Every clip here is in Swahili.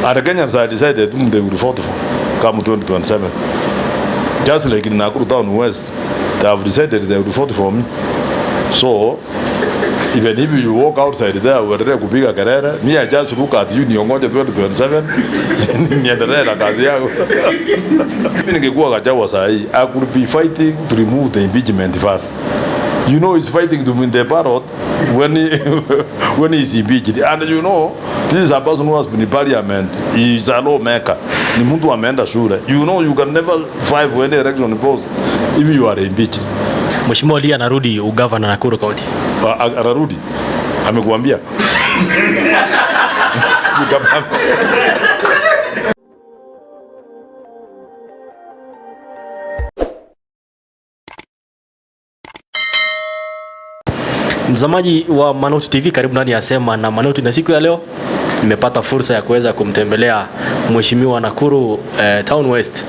And the Kenyans have decided whom they will vote for come 2027. Just like in Nakuru Town West, they have decided they will vote for me. So, even if you walk outside there, where they could be a career, me, I just look at you, Nyongoja 2027, niendelee na kazi yangu. Mimi ningekuwa Gachagua sahi, I could be fighting to remove the impeachment first. You know, he's fighting to win the ballot when he's impeached. And you know, this is a person who has been in parliament. He's a lawmaker. Ni mtu ameenda shule. You know, you can never fight for any election post if you are impeached. Mheshimiwa Lia anarudi ugavana Nakuru County. Anarudi. Amekuambia. Mtazamaji wa Manoti TV, karibu ndani ya Sema na Manoti, na siku ya leo nimepata fursa ya kuweza kumtembelea Mheshimiwa Nakuru Town West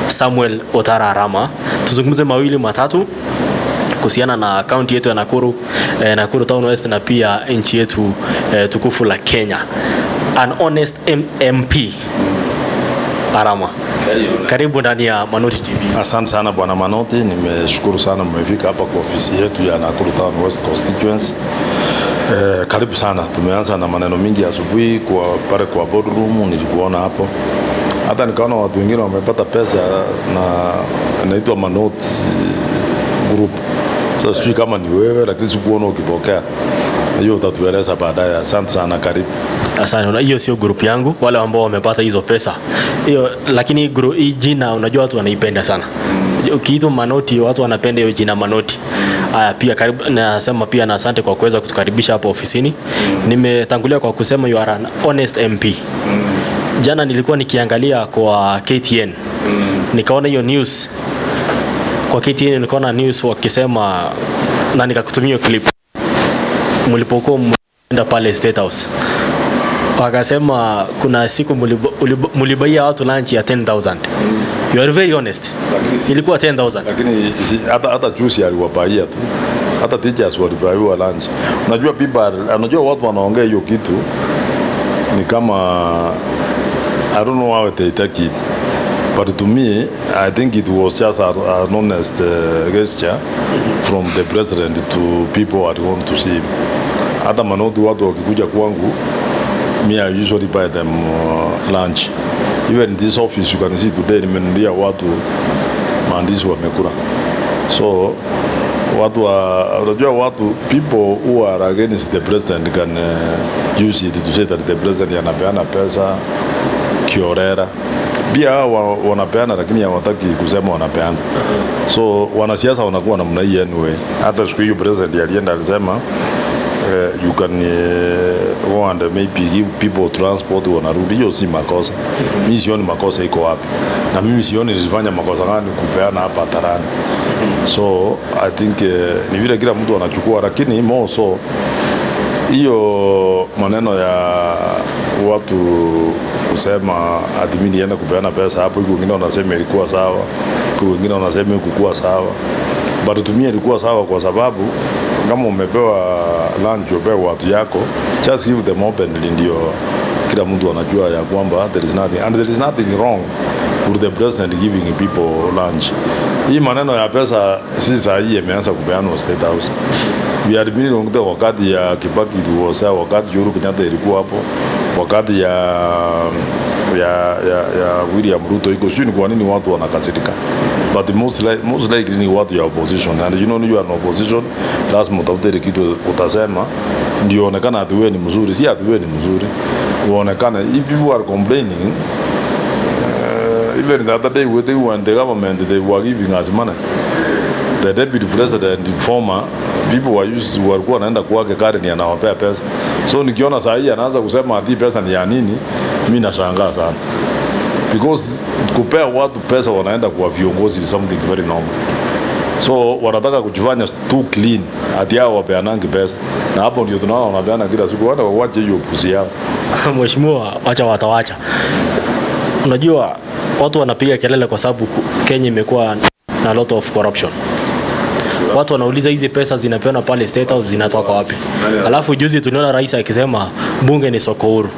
Samuel Otara Arama. Tuzungumze mawili matatu kuhusiana na county yetu ya Nakuru, Nakuru Town West na pia nchi yetu tukufu la Kenya. An honest MP Arama. Karibu ndani ya Manoti TV. Asante sana bwana Manoti, nimeshukuru sana mmefika hapa kwa ofisi yetu ya Nakuru Town West Constituency. Karibu sana. Tumeanza na maneno mingi asubuhi kwa pale kwa boardroom, nilikuona hapo. Hata nikaona watu wengine wamepata pesa na inaitwa Manoti group. Sasa sijui kama ni wewe, lakini sikuona ukipokea. Hiyo utatueleza baadaye. Asante sana, karibu. Asante. Hiyo sio group yangu, wale ambao wamepata hizo pesa. Hiyo lakini hii jina unajua watu wanaipenda sana. Ukiitwa Manoti watu wanapenda hiyo jina Manoti. Pia karibu, nasema pia na asante kwa kuweza kutukaribisha hapa ofisini. Nimetangulia kwa kusema you are an honest MP. Jana nilikuwa nikiangalia kwa KTN. Nikaona hiyo news. Kwa KTN nikaona news wakisema na nikakutumia clip. Mlipokuwa mwenda pale State House. Wakasema kuna siku mulibaia watu lunch ya 10,000. You are very honest. Ilikuwa 10,000. Lakini hata juice aliwabaia tu. Hata teachers walibaiwa lunch. Unajua unajua watu wanaongea hiyo kitu ni kama I don't know how they take it. But to me, I think it was just an honest gesture from the president to people at home to see him. Hata Manoti watu wakikuja kwangu, me I usually buy them lunch. Even in this office you can see today nimenunulia watu maandishi wamekula. So unajua watu people who are against the president can use it to say that the president anapeana pesa kiorera. Pia wanapeana lakini hawataki kusema wanapeana. So wanasiasa wanakuwa namna hii anyway. Hata siku hiyo president alienda alisema you can go and maybe give people transport wanarudi. Hiyo si makosa. Mimi sioni makosa iko wapi. Na mimi sioni nilifanya makosa gani kupeana hapa tarani. So I think ni vile kila mtu anachukua, lakini more so hiyo maneno ya watu kusema ati mimi nienda kupeana pesa hapo, wengine wanasema ilikuwa sawa, wengine wanasema ilikuwa sawa. But to me ilikuwa sawa kwa sababu kama umepewa lunch upewe watu yako, just give them openly, ndio kila mtu anajua ya kwamba there is nothing and there is nothing wrong with the president giving people lunch. Hii maneno ya pesa si saa hii imeanza kupeanwa State House. We had been on the wakati ya Kibaki tuosa, wakati Uhuru Kenyatta ilikuwa hapo, wakati ya William Ruto iko sio. Ni kwa nini watu wanakasirika? But most likely ni watu ya opposition, and you know you are an opposition, lazima utafute kitu utasema ndio onekana ati wewe ni mzuri. Si ati wewe ni mzuri, uonekane. If people are complaining, even the other day when the government they were giving us money, the deputy president former people walikuwa wanaenda kwake kare ni anawapea pesa. So nikiona saa hii anaanza kusema ati pesa ni ya nini, mimi nashangaa sana, because kupea watu pesa wanaenda kwa viongozi is something very normal. So wanataka kujifanya too clean ati hao wapeanangi pesa, na hapo ndio tunaona wanapeana kila siku. Wana waache hiyo pusi yao. Mheshimiwa, watawacha. Unajua watu wanapiga kelele kwa sababu Kenya imekuwa na lot of corruption. Watu wanauliza hizi pesa zinapeana pale State House zinatoka wapi? Alafu juzi tuliona rais akisema bunge ni soko huru.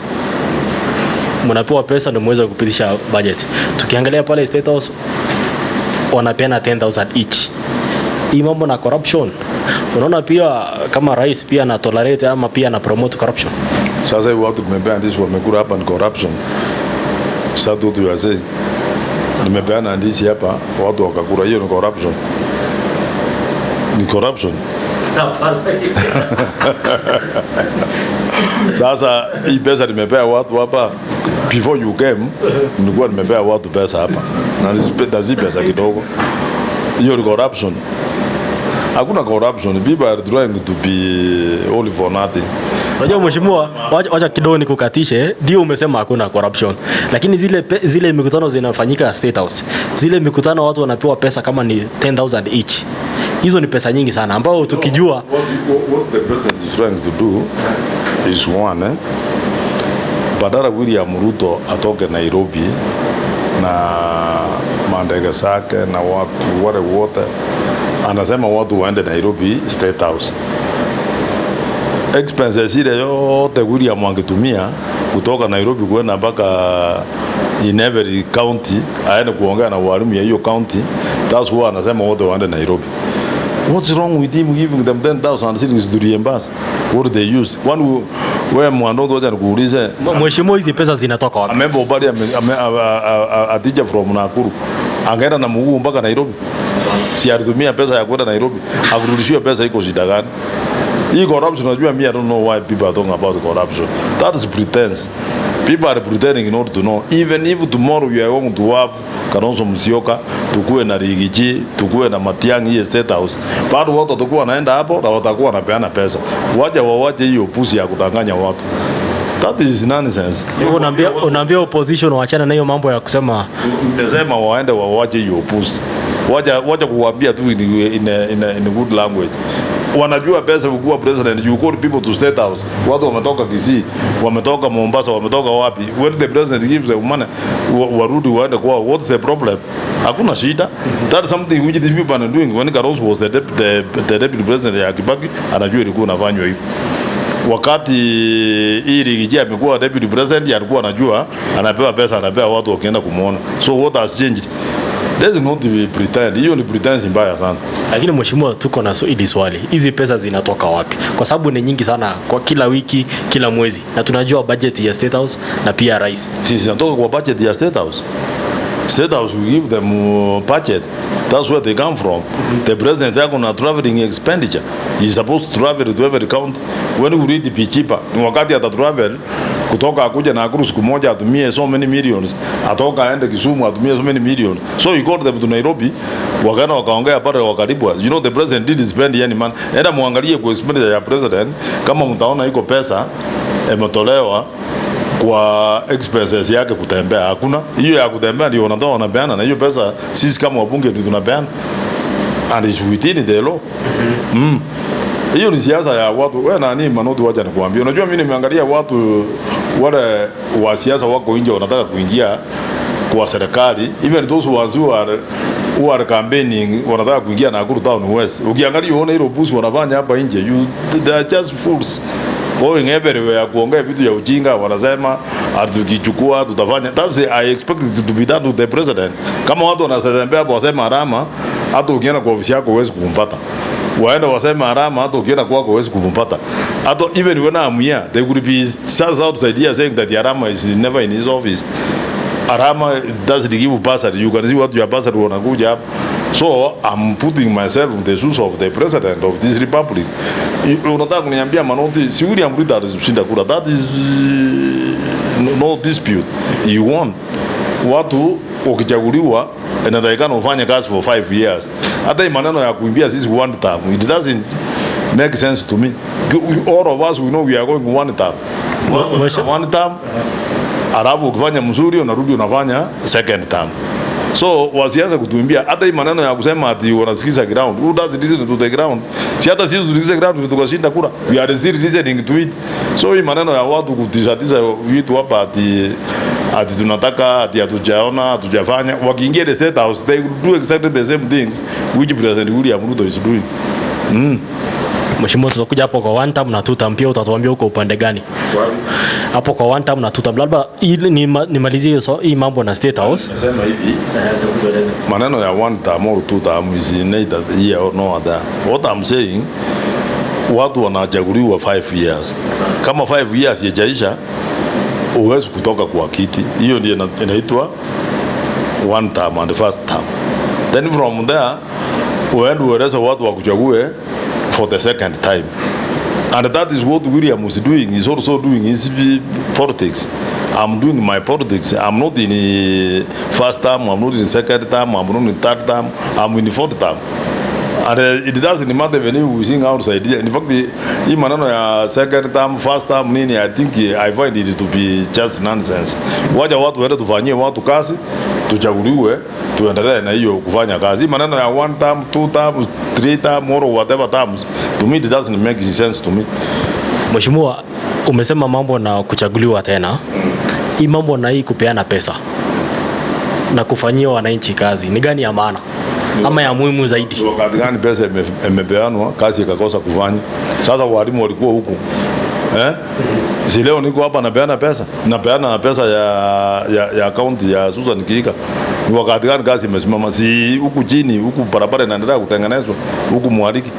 mnapewa pesa ndio muweze kupitisha budget. Tukiangalia pale State House wanapeana 10,000 each. Hii mambo na corruption, unaona pia kama rais pia na tolerate ama pia na promote corruption. Sasa hivi watu tumepeana ndizi wamekula hapa ni corruption. Sasa tu yase nimepeana ndizi hapa watu wakakula, hiyo ni corruption. Ni corruption. Sasa hii pesa nimepea watu hapa, before you came nilikuwa nimepea watu pesa hapa na zi pesa kidogo. Hiyo ni corruption. Hakuna corruption. People are trying to be all for nothing. Unajua mheshimiwa, wacha kidogo nikukatishe, ndio umesema hakuna corruption. Lakini zile mikutano zinafanyika State House. Zile mikutano watu wanapewa pesa kama ni 10,000 each. Hizo ni pesa nyingi sana ambao tukijua what the president is trying to do is one, badala William Ruto atoke Nairobi na mandege zake na watu wale wote, anasema watu waende Nairobi State House. Expenses ile yote William angetumia kutoka Nairobi kwenda mpaka in every county, aende kuongea na walimu ya hiyo county. That's why anasema wote waende Nairobi. What's wrong with him giving them 10,000 shillings to reimburse? What do they use? One where Manoti wacha nikuulize. Mheshimiwa, hizi pesa zinatoka wapi? Amembo bali a teacher from Nakuru. Angeenda na mguu mpaka Nairobi. Si alitumia pesa ya kwenda Nairobi. Akurudishiwe pesa iko shida gani? Hii corruption, unajua mimi I don't know why people are talking about corruption. That is pretense. People are pretending in order to know. Even if tomorrow we are going to have Kalonzo Musyoka, tukue na Rigiji, tukue na Matiang'i State House, bado watu watakuwa wanaenda hapo na watakuwa wanapeana pesa. Waje hiyo pusi ya kudanganya watu. That is nonsense. Unaambia opposition waachane na hiyo mambo ya kusema, nimesema waende waje hiyo pusi. Waje kuambia tu in good language. Wanajua pesa ukua president, you call people to State House. Watu wametoka Kisii, wametoka Mombasa, wametoka wapi? When the president gives them money, warudi waende kwao. What's the problem? Hakuna shida. That's something which these people are doing. When Kalonzo was the deputy president ya Kibaki, anajua ilikuwa inafanywa hivyo. Wakati hii Rigiji amekuwa deputy president, alikuwa anajua anapewa pesa, anapewa watu wakienda kumuona. So what has changed? There's not to be pretend. Hiyo ni pretense mbaya sana. Lakini mheshimiwa, tuko na swali. Hizi pesa zinatoka wapi? Kwa sababu ni nyingi sana kwa kila wiki, kila mwezi. Na tunajua budget ya State House na pia rais. Sisi zinatoka kwa budget ya State House. State House we give them budget. That's where they come from. The president yako na traveling expenditure. He's supposed to travel to every county. When we read the cheaper, ni wakati ata travel kutoka akuja na Nakuru siku moja atumie so many millions, atoka aende Kisumu atumie so many millions. So he got them to Nairobi, wakana wakaongea pale wakaribu. You know the president didn't spend any money. Enda muangalie kwa expenditure ya president, kama mtaona iko pesa imetolewa kwa expenses yake kutembea. Hakuna. Hiyo ya kutembea ndio wanatoa wanapeana, na hiyo pesa sisi kama wabunge ndio tunapeana. And it's within the law. Hiyo ni siasa ya watu. Wewe nani Manoti, wacha nikuambia. Unajua mimi nimeangalia watu wale wa siasa wako nje wanataka kuingia kwa serikali. Even those who are campaigning wanataka kuingia Nakuru Town West. Ukiangalia uone hilo busi wanafanya hapa nje. They are just fools. Going everywhere kuongea vitu ya ujinga, wanasema atukichukua tutafanya. That's I expect it to be done to the president. Kama watu wanasema hapo wasema Arama, hata ukienda kwa ofisi yako huwezi kumpata. Waenda wasema Arama, hata ukienda kwako huwezi kumpata. Hata even when I'm here, they would be just outside here saying that Arama is never in his office. Arama doesn't give bursary. You can see what your bursary wanakuja hapa. So I'm putting myself in the shoes of the president of this republic. Unataka kuniambia Manoti, si William Ruto alishinda kura. That is no dispute. You won. Watu ukichaguliwa inatakikana ufanye kazi for 5 years. Hata hii maneno ya kuimbia sisi one term, it doesn't make sense to me. All of us we know we are going one term. One term. Alafu ukifanya mzuri unarudi unafanya second term. So wasianze kutuimbia hata hii maneno ya kusema ati wanasikiza ground. Who does listen to the ground? Si hata sisi tusikize ground tukashinda kura. We are still listening to it. So hii maneno ya watu kutizatiza vitu hapa ati tunataka ati hatujaona hatujafanya, wakiingia the State House they do exactly the same things which President William Ruto is doing. Mheshimiwa, tutakuja hapo kwa one term na two term, pia utatuambia uko upande gani hapo kwa one term na two term. Labda nimalizie hii mambo na State House. Nasema hivi, maneno ya one term or two term is neither here or no other. What I'm saying, watu wanachaguliwa 5 years. Kama 5 years yajaisha, uwezi kutoka kwa kiti. Hiyo ndio inaitwa one term and first term. Then from there, ueleze watu wakuchague for the second time. And that is what William is doing. He's also doing his politics. I'm doing my politics. I'm not in the first term, I'm not in the second term, I'm not in the third term, I'm in the fourth term. And it doesn't matter when we sing outside. In fact, hii maneno ya second term, first term nini, I find it to be just nonsense. Wacha watu waende tufanyie watu kazi, tuchaguliwe, tuendelee na hiyo kufanya kazi. Hii maneno ya one term, two term, three term or whatever terms, to me it doesn't make sense to me. Mheshimiwa, umesema mambo na kuchaguliwa tena. Hii mambo na hii kupeana pesa na kufanyia wananchi kazi ni gani ya maana ama ya muhimu zaidi? Wakati gani pesa imepeanwa kazi ikakosa kufanya? Sasa walimu walikuwa huku si leo niko hapa napeana pesa ya account ya Susan Kika. Ni wakati gani kazi imesimama? Si huku chini, huku barabara inaendelea kutengenezwa, huku Mwariki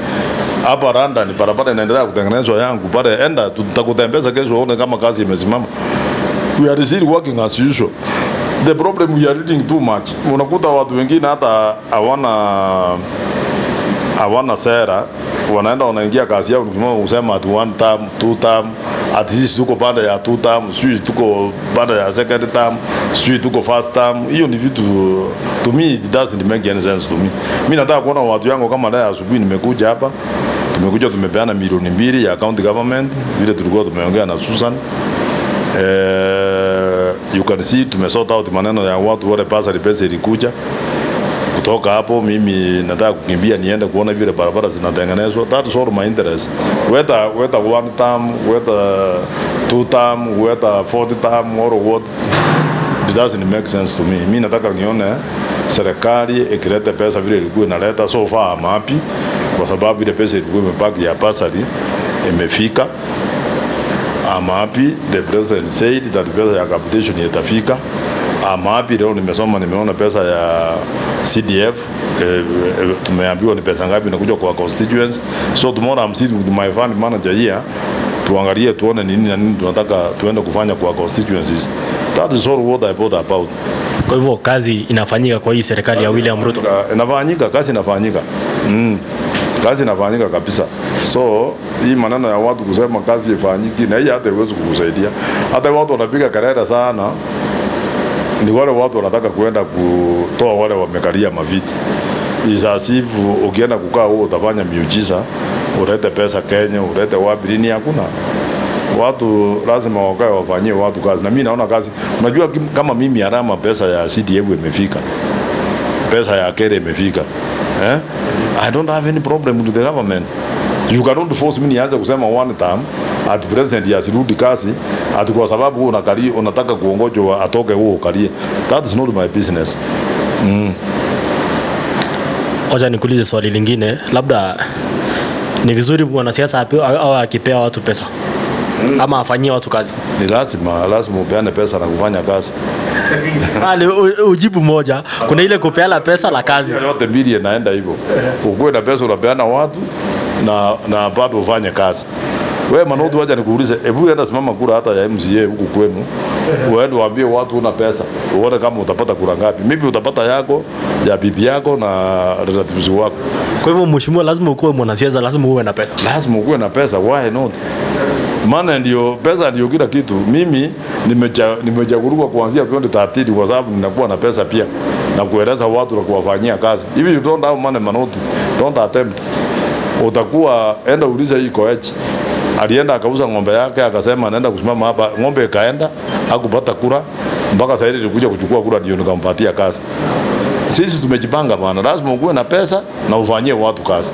hapa Randa ni barabara inaendelea kutengenezwa yangu pale, enda tutakutembeza kesho uone kama kazi imesimama. We are still working as usual. The problem, we are reading too much. Unakuta watu wengine hata hawana sera, wanaenda wanaingia kazi yao usema at one term, two term, at least tuko baada ya two term, sisi tuko baada ya second term, sisi tuko first term. Hiyo ni vitu, to me it doesn't make any sense to me. Mimi nataka kuona watu yangu kama leo asubuhi nimekuja hapa, tumepeana milioni 2 ya county government vile tulikuwa tumeongea na Susan. You can see tumesort out maneno ya watu wale pesa ilikuja kutoka hapo. Mimi nataka kukimbia niende kuona vile barabara zinatengenezwa. That's all my interest. Whether one term, whether two term, whether fourth term or what, it doesn't make sense to me. Mimi nataka nione serikali ikileta pesa vile ilikuwa inaleta. So far I'm happy kwa sababu ile pesa ilikuwa imebaki ya pasali imefika. I'm happy. The president said that pesa ya capitation itafika. I'm happy leo nimeona pesa ya CDF. Tumeambiwa ni pesa ngapi inakuja kwa constituency. So tomorrow I'm sitting with my fund manager here. Tuangalie tuone nini na nini tunataka tuende kufanya kwa constituencies. That is all what I thought about. Kwa hivyo kazi inafanyika kwa hii serikali ya William Ruto. Inafanyika, kazi inafanyika. Kazi inafanyika kabisa. So hii maneno ya watu kusema kazi ifanyiki na hii hata iwezi kukusaidia. Hata watu wanapiga kelele sana, ni wale watu wanataka kuenda kutoa wale wamekalia maviti. Is as if ukienda kukaa huo utafanya miujiza, ulete pesa Kenya, ulete wapi, lini? Hakuna. Watu lazima wakae wafanyie watu kazi. Na mimi naona kazi. Unajua kama mimi Arama pesa ya CDF imefika. Pesa ya Kere imefika. I don't have any problem with the government. You cannot force me nianze kusema one term at president yasirudi kazi ati kwa sababu unataka kuongojwa atoke huo ukalie. That is not my business. Oja nikuulize swali lingine, labda ni vizuri mwanasiasa au akipea watu pesa ama afanyie watu kazi? Ni lazima upeane pesa na kufanya kazi. Ujibu moja, kuna ile kupeana pesa la kazi. Yote mbili inaenda hivyo. Ukuwe na pesa unapeana watu na bado ufanye kazi. Wewe Manoti, wacha nikuulize, hebu enda simama kura hata ya MCA huku kwenu. Uende waambie watu una pesa. Uone kama utapata kura ngapi. Maybe utapata yako, ya bibi yako na relatives wako. Kwa hivyo mheshimiwa, lazima ukuwe mwanasiasa, lazima uwe na pesa. Lazima ukuwe na pesa, why not? Maana ndio pesa ndio kila kitu. Mimi nimechaguliwa kuanzia 2013 kwa sababu ninakuwa na pesa pia na kueleza watu na kuwafanyia kazi. If you don't have money, Manoti, don't attempt. Utakuwa enda uliza hii Koech. Alienda akauza ng'ombe yake akasema anaenda kusimama hapa, ng'ombe ikaenda hakupata kura mpaka sasa hivi kuja kuchukua kura ndio nikampatia kazi. Sisi tumejipanga bwana, lazima uwe na pesa na ufanyie watu kazi.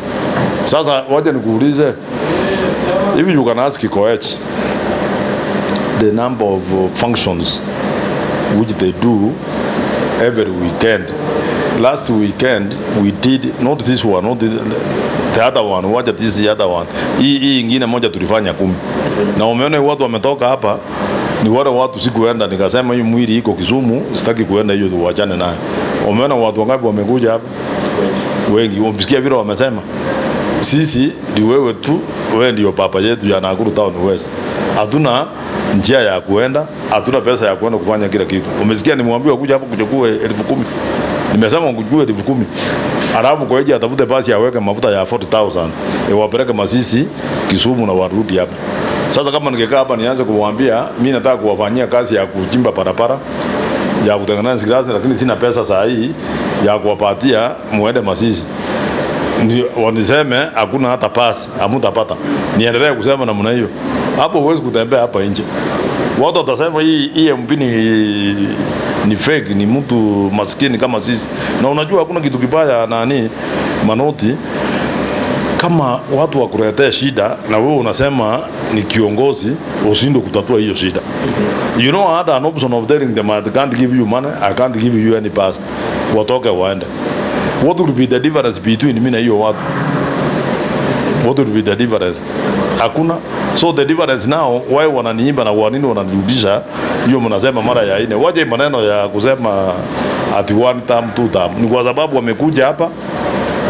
Sasa waje nikuulize, if you can ask Koech the number of functions which they do every weekend. Last weekend we did, not this one, not the other one, wacha this the other one. Hii ingine moja tulifanya 10. Na umeona watu wametoka hapa ni wale watu sikuenda, nikasema hii mwili iko Kisumu, sitaki kuenda hiyo, tuachane nayo. Umeona watu wangapi wamekuja hapa? Wengi. Umesikia vile wamesema sisi ni wewe tu, wewe ndio papa yetu ya Nakuru Town West. Hatuna njia ya kuenda, hatuna pesa ya kuenda kufanya kila kitu. Umesikia nimwambia kuja hapa kuchukua 10,000. Nimesema kuchukua 10,000. Alafu kwa hiyo atafute basi aweke mafuta ya 40,000. Wapeleke Masisi, Kisumu na warudi hapa. Sasa kama ningekaa hapa nianze kuwaambia mimi nataka kuwafanyia kazi ya kuchimba barabara, ya kutengeneza grasi, lakini sina pesa saa hii ya kuwapatia muende Masisi. Waniseme hakuna hata pasi, hamtapata. Niendelee kusema namna hiyo. Hapo huwezi kutembea hapa nje. Watu watasema hii MP ni fake, ni mtu maskini kama sisi. Na unajua hakuna kitu kibaya nani Manoti kama watu wakuletea shida na wewe unasema ni kiongozi usindo kutatua hiyo shida. You know, I had an option of telling them I can't give you money, I can't give you any pass. Watoke waende. What would be the difference between mimi na hiyo watu? What would be the difference? Hakuna. So the difference now, why wananiimba na wanini wananirudisha hiyo mnasema mara ya 4. Waje maneno ya kusema ati 1 term 2 term. Ni kwa sababu wamekuja hapa,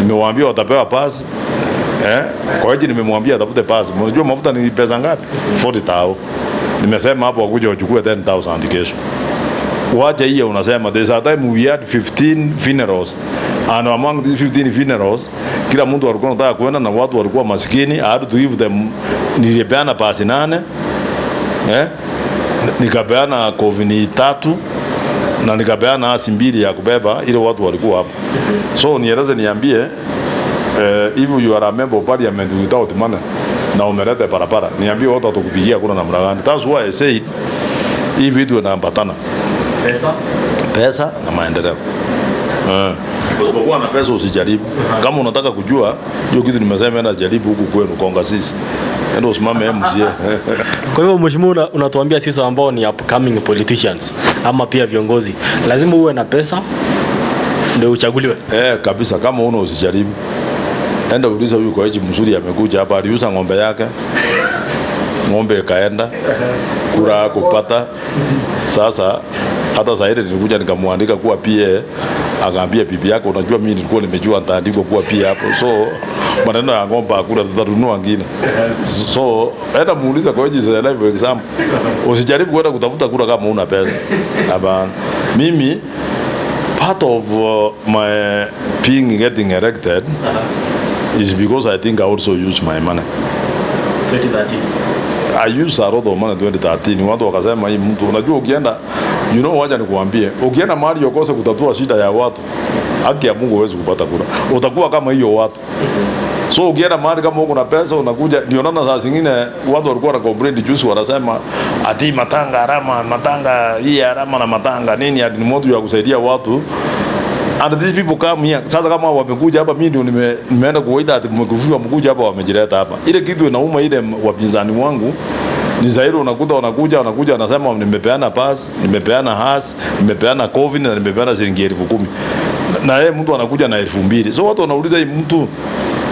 nimewaambia watapewa pass. Kwa hiyo nimemwambia atafute pass. Unajua mafuta ni pesa ngapi? 40,000. Nimesema hapo wakuja wachukue 10,000 kesho. Wacha hiyo unasema there's a time we had 15 funerals, and among these 15 funerals kila mtu alikuwa anataka kwenda na watu walikuwa maskini. I had to give them, nilipeana pasi 8, nikapeana kovini 3 na nikapeana asi 2 ya kubeba ile watu walikuwa hapo. So nieleze niambie, if you are a member of parliament without money na umeleta barabara, niambie watu watakupigia kuna namna gani? That's why I said hii vitu inaambatana pesa na maendeleo. Usipokuwa na pesa usijaribu. Kama unataka kujua hiyo kitu nimesema, enda jaribu huku kwenu Konga sisi. Ndio usimame MCA. Kwa hivyo mheshimiwa, unatuambia sisi ambao ni upcoming politicians ama pia viongozi lazima uwe na pesa ndio uchaguliwe? Kabisa. Kama una usijaribu. Enda uliza huyu kwa hichi mzuri amekuja hapa, aliuza ng'ombe yake. Ng'ombe kaenda kura kupata. Sasa hata zaidi nilikuja nikamwandika kuwa PA, akaambia bibi yake, unajua mimi nilikuwa nimejua nitaandikwa kuwa PA hapo. So maneno ya ng'ombe hakuna, tutanunua ngine. So enda muulize kwa hiyo live exam. Usijaribu kwenda kutafuta kura kama una pesa. Hapana. Mimi part of my getting elected is because I think I also use my money. 2013. I use a lot of money 2013. Watu wakasema hii mtu, unajua ukienda, you know, wacha nikuambie, ukienda mahali ukose kutatua shida ya watu, haki ya Mungu huwezi kupata kura. Utakuwa kama hiyo watu. So ukienda mahali kama uko na pesa unakuja, ndio naona saa zingine watu walikuwa na complain juzi, wanasema ati matanga Arama, matanga hii Arama na matanga nini, ati ni moto ya kusaidia watu. And these people come here. Sasa kama wamekuja hapa, mimi ndio nimeenda kuwaita ati mmekufiwa mkuja hapa, wamejileta hapa. Ile kitu inauma ile wapinzani wangu ni zaidi, unakuta wanakuja wanasema nimepeana pass, nimepeana has, nimepeana covid na nimepeana shilingi 10,000. Na yeye mtu anakuja na 2,000. So watu wanauliza hii mtu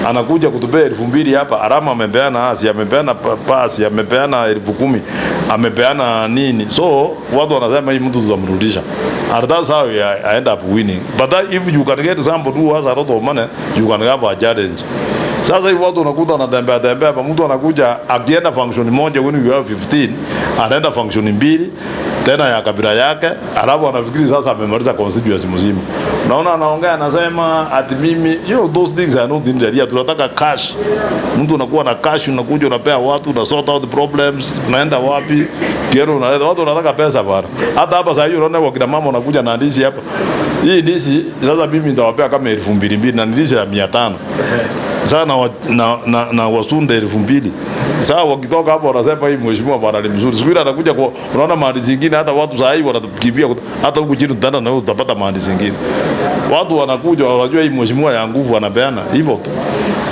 anakuja kutupea 2,000 hapa, Arama amepeana hasi, amepeana pasi, amepeana 10,000, amepeana nini? So watu wanasema hii mtu tutamrudisha. And that's how I end up winning. But if you can get somebody who has a lot of money, you can have a challenge. Sasa hivi watu wanakuta wanatembea hapa, mtu anakuja akienda function moja when you have 15, anaenda function 2 tena ya kabila yake, alafu anafikiri sasa amemaliza constituency mzima. Naona anaongea anasema ati mimi, you know, those things are not in the area. Tunataka cash. Mtu unakuwa na cash, unakuja unapea watu, una sort out the problems, unaenda wapi? Kiero unaleta watu, wanataka pesa bana. Hata hapa sasa hivi unaona wakina mama wanakuja na ndizi hapa. Hii ndizi sasa mimi nitawapea kama 2,200 na ndizi ya 500. Sana na wasunde 2,000. Sasa wakitoka hapo wanasema hii mheshimiwa bwana ni mzuri. Siku ile anakuja kwa unaona mahali zingine hata watu saa hii wanatukimbia hata huku chini tutaenda na utapata mahali zingine. Watu wanakuja wanajua hii mheshimiwa ya nguvu anapeana hivyo tu.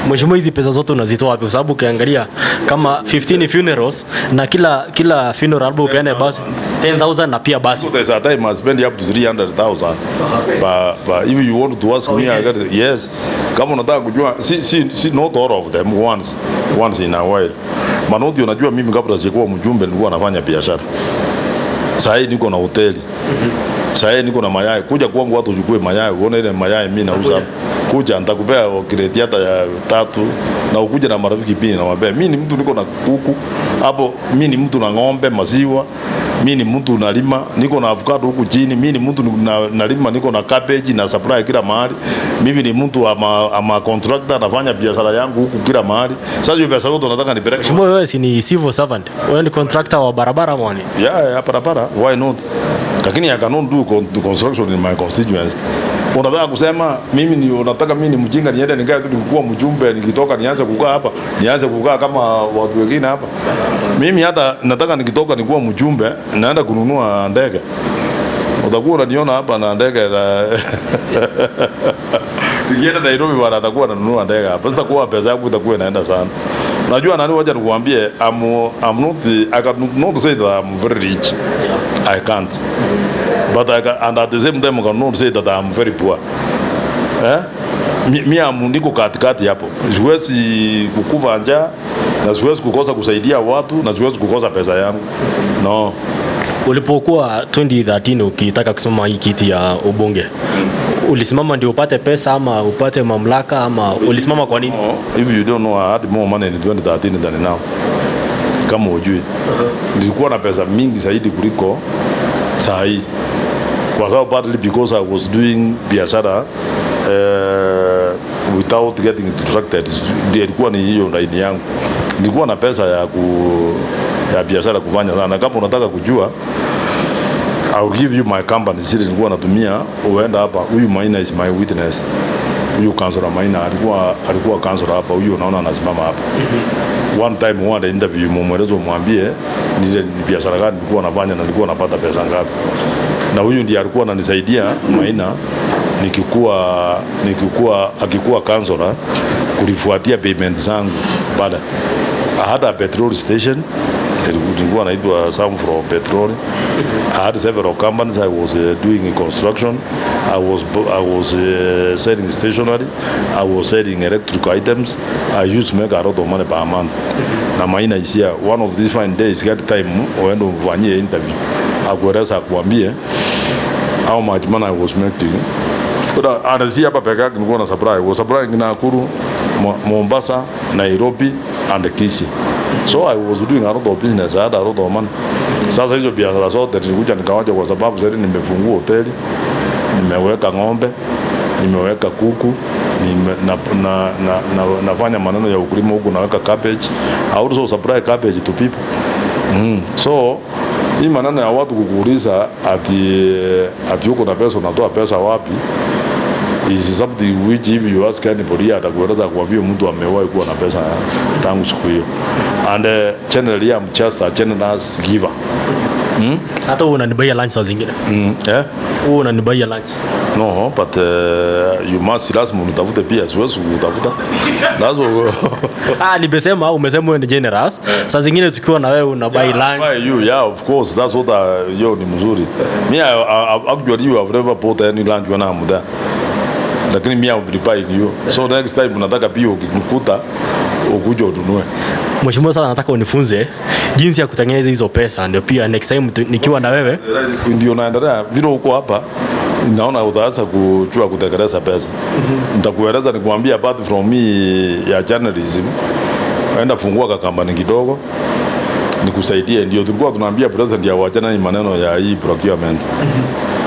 Mheshimiwa, hizi pesa zote unazitoa wapi? Kwa sababu ukiangalia kama 15 funerals na kila funeral hapo upeane basi 10,000 na pia basi. So there's a time I spend up to 300,000. But if you want to ask me, I get yes. Kama unataka kujua si not all of them once in a while. Manoti, unajua mimi kabla sijakuwa mjumbe nilikuwa nafanya biashara. Sasa hii niko na hoteli. Sasa hii niko na mayai. Kuja kwangu watu uchukue mayai. Uone ile mayai mimi nauza. Kuja nitakupea kredi hata ya 3 na ukuje na marafiki pia na wabea. Mimi ni mtu niko na kuku. Hapo mimi ni mtu na ng'ombe, maziwa. Mimi ni mtu nalima, niko na avocado huku chini. Mimi ni mtu nalima, niko na cabbage na supply kila mahali. Mimi ni mtu ama contractor, nafanya biashara yangu huku kila mahali. Sasa hiyo biashara yote nataka nipeleke. Mheshimiwa, wewe si ni civil servant. Wewe ni contractor wa barabara mwani? Yeah, barabara. Why not? Lakini I cannot do construction in my constituency. Unataka kusema mimi ni mjinga niende nikae tu nikuwa mjumbe nikitoka nianze kukaa kama watu wengine hapa. Mimi hata nataka nikitoka nikuwa mjumbe naenda kununua ndege. Utakuwa unaniona hapa na ndege na nikienda Nairobi bwana atakuwa ananunua ndege hapa. Sitakuwa pesa yangu itakuwa inaenda sana. Unajua nani, wacha nikuambie, I cannot say that I'm very rich. I can't. But and at the same time I cannot say that I'm very poor. Mimi niko katikati hapo. Siwezi kukufa njaa na siwezi kukosa kusaidia watu na siwezi kukosa pesa yangu. No. Ulipokuwa 2013 ukitaka kusimama hii kiti ya ubunge, ulisimama ndio upate pesa ama upate mamlaka ama ulisimama kwa nini? If you don't know, I had more money in 2013 than now. Kama hujui. Nilikuwa na pesa mingi zaidi kuliko saa hii. Kwa sababu partly because I was doing biashara without getting distracted. Ilikuwa ni hiyo ndani yangu. Nilikuwa na pesa ya biashara kufanya sana. Kama unataka kujua, I will give you my company. Sisi nilikuwa natumia uenda hapa. Huyu Maina is my witness. Huyu councilor Maina alikuwa councilor hapa. Huyu unaona anasimama hapa. One time one interview mwelezo mwambie ni biashara gani nilikuwa nafanya na nilikuwa napata pesa ngapi. Na huyu ndiye alikuwa ananisaidia Maina akikuwa councilor kulifuatia payment zangu baada. I had a petrol station. Nilikuwa naitwa Sam from Petrol. I had several companies. I was doing construction. I was selling stationery. I was selling electric items. I used to make a lot of money per month. Na Maina is here. One of these fine days, get time uende ufanyie interview. Akueleza kuambie how much money I was making. But anazia hapa peke yake nilikuwa na supply. I was supplying Nakuru, Mombasa, Nairobi and Kisii. So I was doing a lot of business. I had a lot of money. Sasa hizo biashara zote nilikuja nikawacha kwa sababu sasa nimefungua hoteli, nimeweka ng'ombe, nimeweka kuku, nafanya maneno ya ukulima huku, naweka cabbage. I also supply cabbage to people. So hii maneno ya watu kukuuliza ati huko na pesa unatoa pesa wapi is something which if you ask anybody atakueleza kuambia mtu amewahi kuwa na pesa tangu siku hiyo. And generally I'm just a generous giver. Hata unanibaia lunch saa zingine? Unanibaia lunch? No, but you must lazima unitafute pia, siwezi kutafuta. Nimesema umesema wewe ni generous. Saa zingine tukiwa na wewe unabai lunch. Yeah, of course, that's what ni mzuri. Me actually you have never bought any lunch when I'm there. Lakini mimi I'm buying you. So next time unataka pia ukikuta ukuje ununue. Mheshimiwa, sana nataka unifunze jinsi ya kutengeneza hizo pesa, ndio pia next time nikiwa na wewe ndio naendelea vile uko hapa. Naona utaanza kujua kutekeleza pesa. Nitakueleza nikwambia apart from me ya journalism, aenda fungua kampani kidogo nikusaidie. Ndio tulikuwa tunaambia president ya wajana ni maneno ya hii procurement.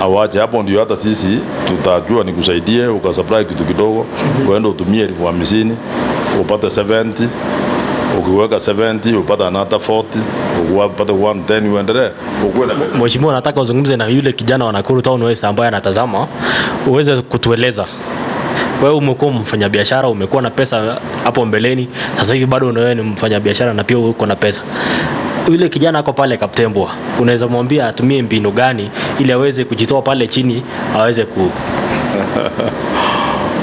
Awache hapo, ndio hata sisi tutajua nikusaidie ukasupply kitu kidogo, uende utumie 50,000 upate 70, ukiweka 70 upata another 40, upata 110 uendelee ukue na pesa. Mheshimiwa, nataka uzungumze na yule kijana wa Nakuru Town West ambaye anatazama, uweze kutueleza Wewe umekuwa mfanyabiashara, umekuwa na pesa hapo mbeleni, sasa hivi bado wewe ni mfanyabiashara na pia uko na pesa. Yule kijana ako pale Kaptembwa, unaweza mwambia atumie mbinu gani ili aweze kujitoa pale chini, aweze ku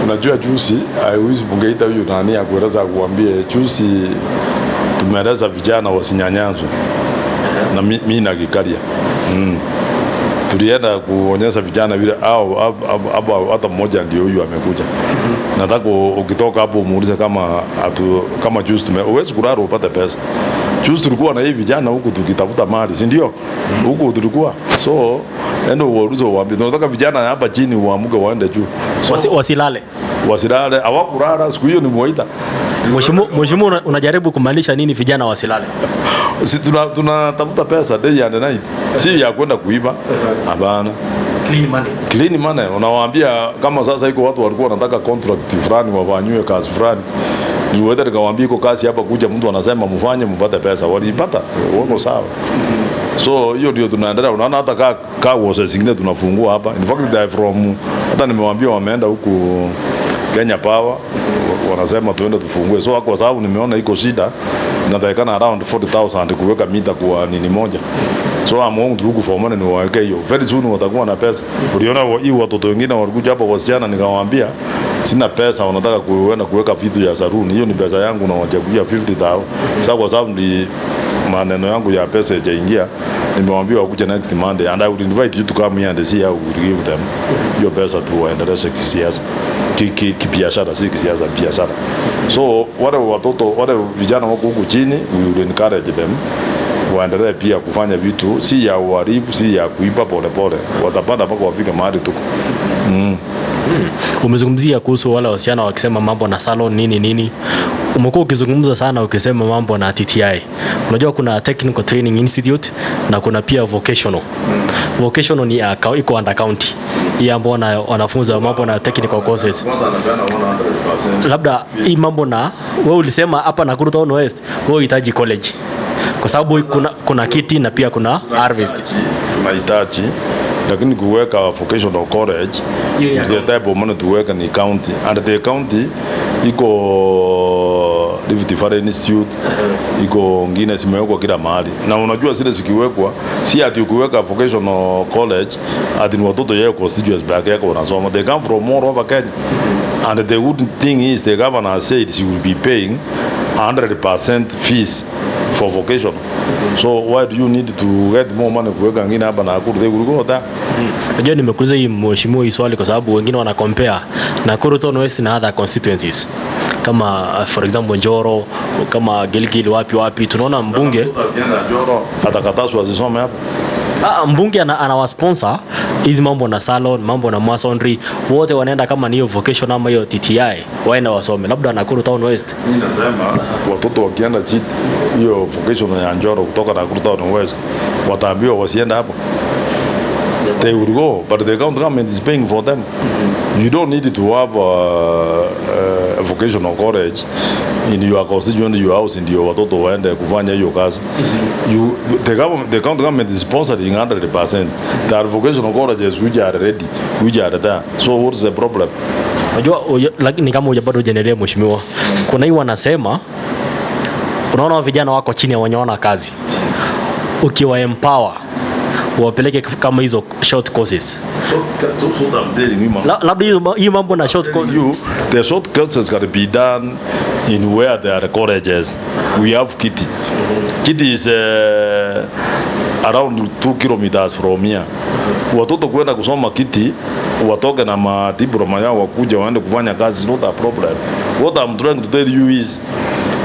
Unajua juzi haiwezi bungeita huyu nani akueleza kuambie juzi tumeeleza vijana wasinyanyazwe na mimi na Gikaria. Tulienda kuonyesha vijana vile au hata mmoja ndio huyu amekuja. Nataka ukitoka hapo umuulize kama juzi uwezi kulala upate pesa. Juzi tulikuwa na hivi vijana huku tukitafuta mali, si ndio? Huku tulikuwa. So endo uulize waambie tunataka vijana hapa chini uamuke waende juu. So, wasilale hawakulala siku hiyo ni muita. Mheshimiwa, unajaribu kumaanisha nini vijana wasilale? Si tunatafuta pesa day and night. Si ya kwenda kuiba. Hapana. Clean money. Unawaambia kama sasa iko watu walikuwa wanataka contract fulani wafanywe kazi fulani. Niweza nikawaambia iko kazi hapa kuja mtu anasema mfanye mpate pesa. Walipata. Wako sawa. So hiyo ndio tunaendelea. Unaona hata wose zingine tunafungua hapa. In fact they from hata nimewaambia wameenda huku Kenya Power wanasema tuende tufungue. So kwa sababu nimeona iko shida inatakikana around 40,000 kuweka mita kwa nini moja. So I'm going to for money ni waweke hiyo. Very soon watakuwa na pesa. Uliona hii watoto wengine walikuja hapa wasichana nikawaambia sina pesa wanataka kuenda kuweka vitu ya saruni. Hiyo ni pesa yangu na wajakuja 50,000. Sasa kwa sababu ni maneno yangu ya pesa yajaingia nimewaambia wakuje next Monday and I would invite you to come here and see how we give them hiyo pesa tu waendeleze kisiasa kibiashara si kisiasa biashara. So wale watoto wale vijana wako huku chini we will encourage them waendelee pia kufanya vitu si ya uhalifu si ya kuiba pole watapanda mpaka wafike mahali tuko. Umezungumzia kuhusu wale wasichana wakisema mambo na salon nini. Umekuwa ukizungumza sana ukisema mambo na TTI. Unajua kuna Technical Training Institute na kuna pia vocational. Vocational ni iko under county. Hii ambao wanafunza mambo na technical courses. Labda hii mambo na wewe ulisema hapa Nakuru Town West wewe unahitaji college. Kwa sababu kuna kiti na pia kuna harvest. Tunahitaji lakini kuweka vocational college the type of money to work in the county and the county iko Rift Valley Institute iko ngine simewekwa kila mahali na unajua zile zikiwekwa si ati ukiweka vocational college ati ni watoto yao constituency back yako wanasoma they come from all over Kenya and the good thing is the governor said she will be paying 100% fees for vocation. So why do you need to get more money kuweka ngine hapa na Nakuru? They will go there. Najua nimekuuliza hii mheshimiwa hii swali kwa sababu wengine wana compare Nakuru Town West na other constituencies. Kama for example Njoro, kama Gilgil wapi tunaona mbunge atakatazwa asisome hapo. Mbunge anawasponsor hizi mambo na salon, mambo na masonry, wote wanaenda kama niyo vocation ama hiyo TTI, waenda wasome. Labda Nakuru Town West. Mimi nasema watoto wakienda hiyo vocation ya Njoro kutoka Nakuru Town West, wataambiwa wasienda hapo. They will go, but the county government is paying for them. You don't need to have a vocational college in your constituency, your house, in your watoto waende kufanya hiyo kazi. The county government is sponsoring 100%. There are vocational colleges which are ready, which are there. So what's the problem? Unajua lakini kama bado hujaendelea mheshimiwa, kuna hii wanasema unaona vijana wako chini wanaona kazi. Ukiwa empower wapeleke kama hizo short courses. Labda hiyo mambo na short courses. The short courses can be done in where there are colleges. We have Kiti. Kiti is around 2 kilometers from here. Watoto kwenda kusoma Kiti watoke na madiploma yao wakuja waende kufanya kazi is not a problem. What I'm trying to tell you is